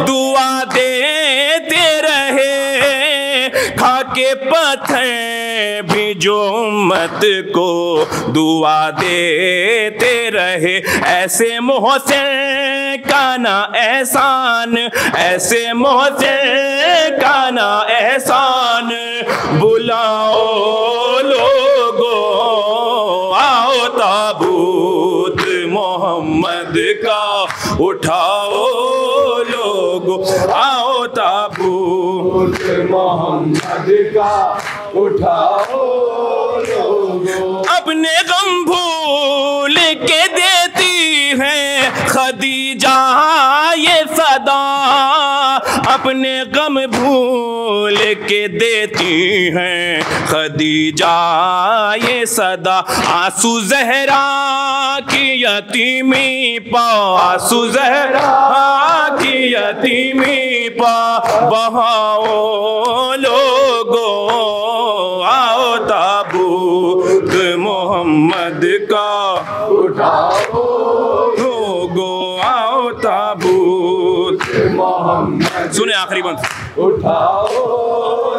دعا دیتے رہے، کھا کے پتھر بھی جو امت کو دعا دیتے رہے، ایسے محسن کا نہ احسان، ایسے محسن کا نہ احسان، بلاؤ لوگو آؤ تابوت محمد کا اٹھاؤ لوگو، آؤ تابوت محمد کا اٹھاؤ لوگو۔ اپنے غم بھول کے دیتی ہے خدیجہ یہ صدا، اپنے غم بھول کے دیتی ہیں خدیجہ یہ صدا، آنسو زہرا کی یتیمی پا، آنسو زہرا کی یتیمی پا، بہاؤ لوگو آؤ تابوت محمد کا اٹھاؤ لوگو آؤ تابوت محمد، سنیں آخری بند، اٹھاؤ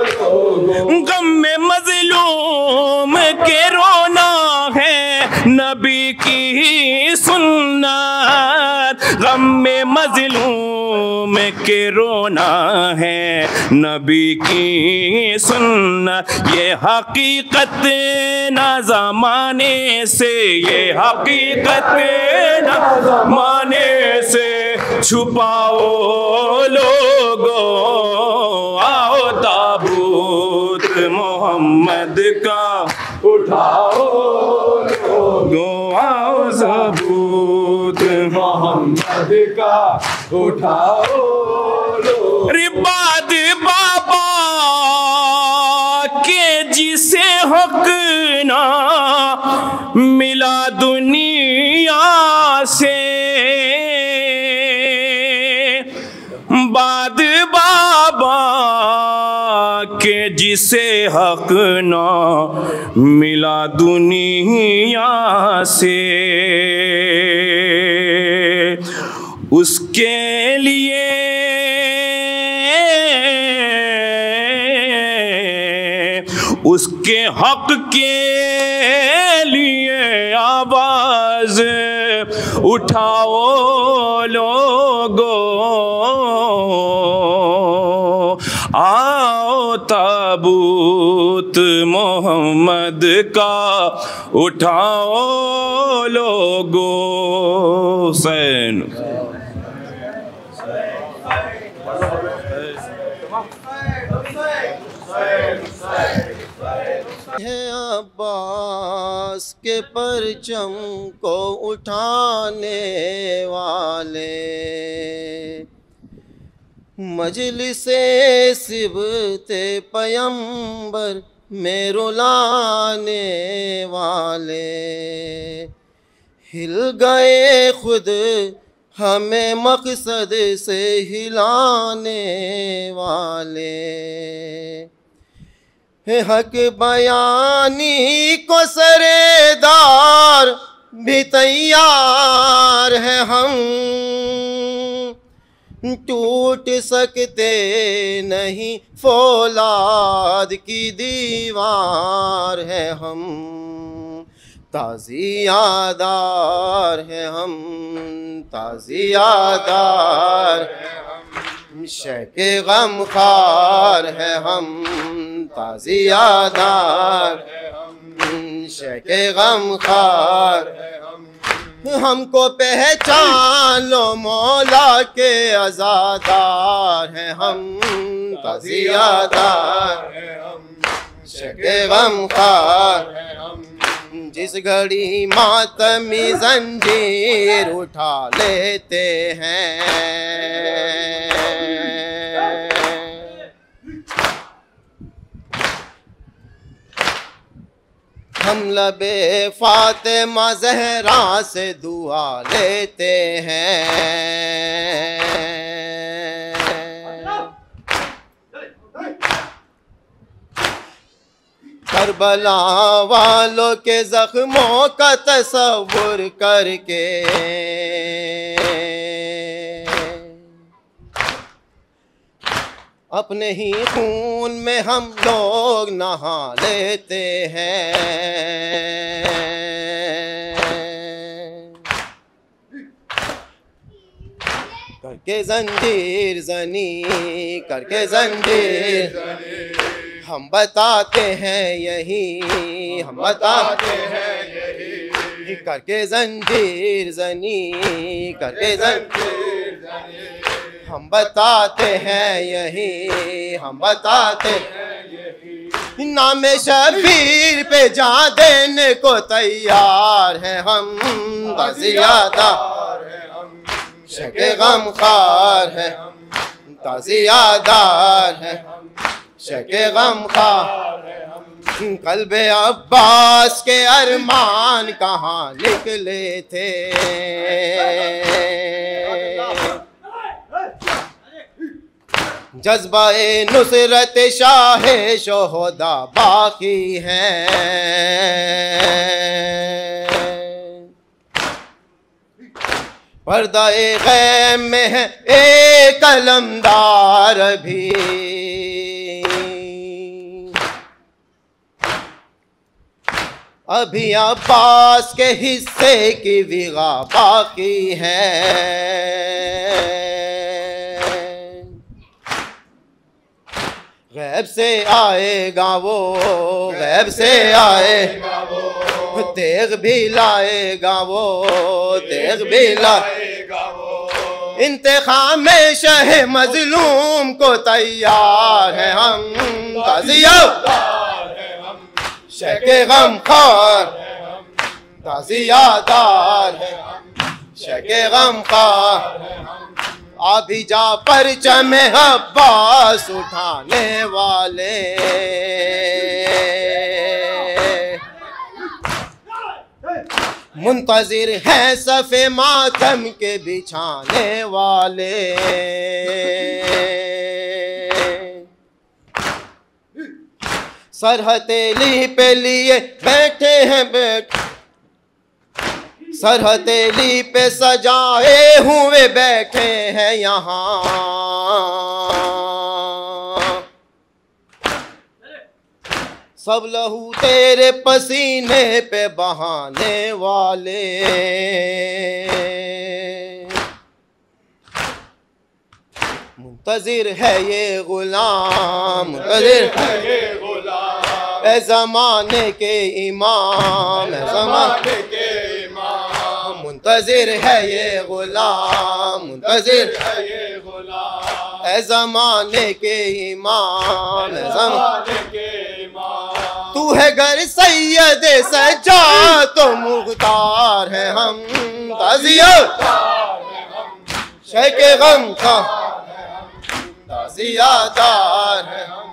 لوگو۔ غم میں مظلوم کے رونا ہے نبی کی سنت، غم میں مظلوم کے رونا ہے نبی کی سنت، یہ حقیقت نہ زمانے سے، یہ حقیقت نہ زمانے سے چھپاؤ لوگو آؤ تابوت محمد کا اٹھاؤ لوگو آؤ تابوت محمد کا اٹھاؤ لوگو۔ رباد بابا کے جسے حق نہ ملا دنیا سے، باد بابا کے جسے حق نہ ملا دنیا سے، اس کے لیے اس کے حق کے لیے آواز اٹھاؤ لوگو آؤ تابوت محمد کا اٹھاؤ لوگو۔ حسین ہے عباس کے پرچم کو اٹھانے والے، مجلس صبت پیمبر میں رلانے والے، ہل گئے خود ہمیں مقصد سے ہلانے والے، حق بیانی کو سردار بھی تیار ہے ہم، ٹوٹ سکتے نہیں فولاد کی دیوار ہے ہم، تعزیہ دار ہے ہم، تعزیہ دار شیخ غم خار ہے ہم، تعزیہ دار شیخ غم خار، ہم کو پہچان لو مولا کے عزادار ہیں ہم، تعزیہ دار شیخ غم خار، جس گھڑی ماتمی زنجیر اٹھا لیتے ہیں، ہم لب فاطمہ زہرا سے دعا لیتے ہیں، کربلا والوں کے زخموں کا تصور کر کے اپنے ہی خون میں ہم لوگ نہا لیتے ہیں. کر کے زنجیر زنی، کر کے زنجیر ہم بتاتے ہیں یہی، ہم بتاتے ہیں یہی. کر کے زنجیر زنی، کر کے زنجیر زنی ہم بتاتے ہیں یہی، ہم بتاتے ہیں یہی. نام شبیر پہ جان دینے کو تیار ہیں ہم، تعزیہ شک غم خار ہے، تعزیہ دار ہے شک غم خار ہے. قلب عباس کے ارمان کہاں نکلے تھے، جذبہ نصرت شاہ شہداء باقی ہے. پردہ غیب میں ہے ایک علمدار بھی، ابھی عباس کے حصے کی وغا باقی ہے. غیب سے آئے گا وہ، غیب سے آئے گا وہ، تیغ بھی لائے گا وہ، تیغ بھی لائے گا وہ. انتقام شہ مظلوم کو تیار ہے ہم، تعزیہ شہ کے غم خار ہے ہم، تعزیہ دار ہے ہم، شہ کے غم خار ہے ہم. ابھی جا پرچم عباس اٹھانے والے، منتظر ہیں صف ماتم کے بچھانے والے. سر ہتھیلی پہ لیے بیٹھے ہیں سر ہتھیلی پہ سجائے ہوئے بیٹھے ہیں یہاں. سب لہو تیرے پسینے پہ بہانے والے. منتظر ہے یہ غلام، منتظر ہے یہ غلام، اے زمانے کے امام، اے زمانے کے امام. منتظر ہے یہ غلام، منتظر ہے یہ غلام، اے زمانے کے امام، اے زمانے کے امام. تو ہے گر سید سجاد تو مختار ہے ہم، تعزیہ شہ کے غم خار ہے ہم، تعزیہ دار ہے ہم،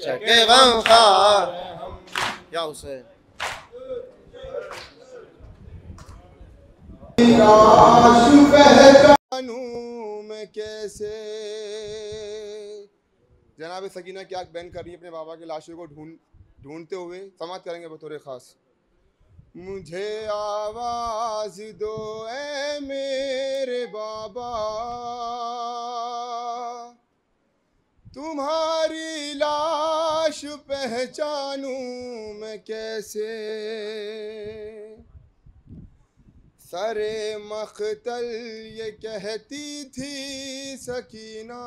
شہ کے غم خار ہے ہم. یا حسین لاش پہچانوں میں کیسے. جناب سکینہ کیا بیان کر رہی ہیں اپنے بابا کی لاشوں کو ڈھونڈتے ہوئے، سماعت کریں گے بطور خاص. مجھے آواز دو اے میرے بابا، تمہاری لاش پہچانوں میں کیسے. سر مقتل یہ کہتی تھی سکینہ،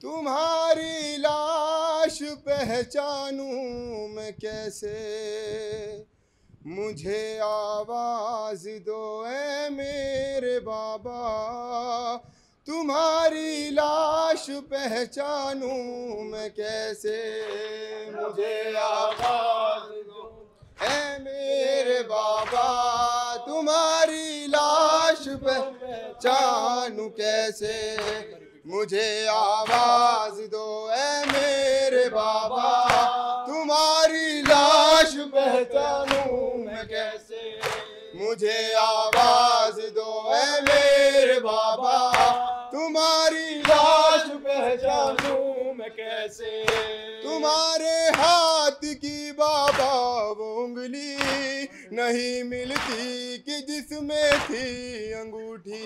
تمہاری لاش پہچانوں میں کیسے. مجھے آواز دو اے میرے بابا، تمہاری لاش پہچانوں میں کیسے. مجھے آواز دو اے میرے بابا، تمہاری لاش پہچانوں کیسے. مجھے آواز دو اے میرے بابا، تمہاری لاش پہچانوں میں کیسے. مجھے آواز دو اے میرے بابا، تمہاری لاش پہچانوں میں کیسے. تمہارے ہاتھ کی بابا وہ انگلی نہیں ملتی کہ جس میں تھی انگوٹھی.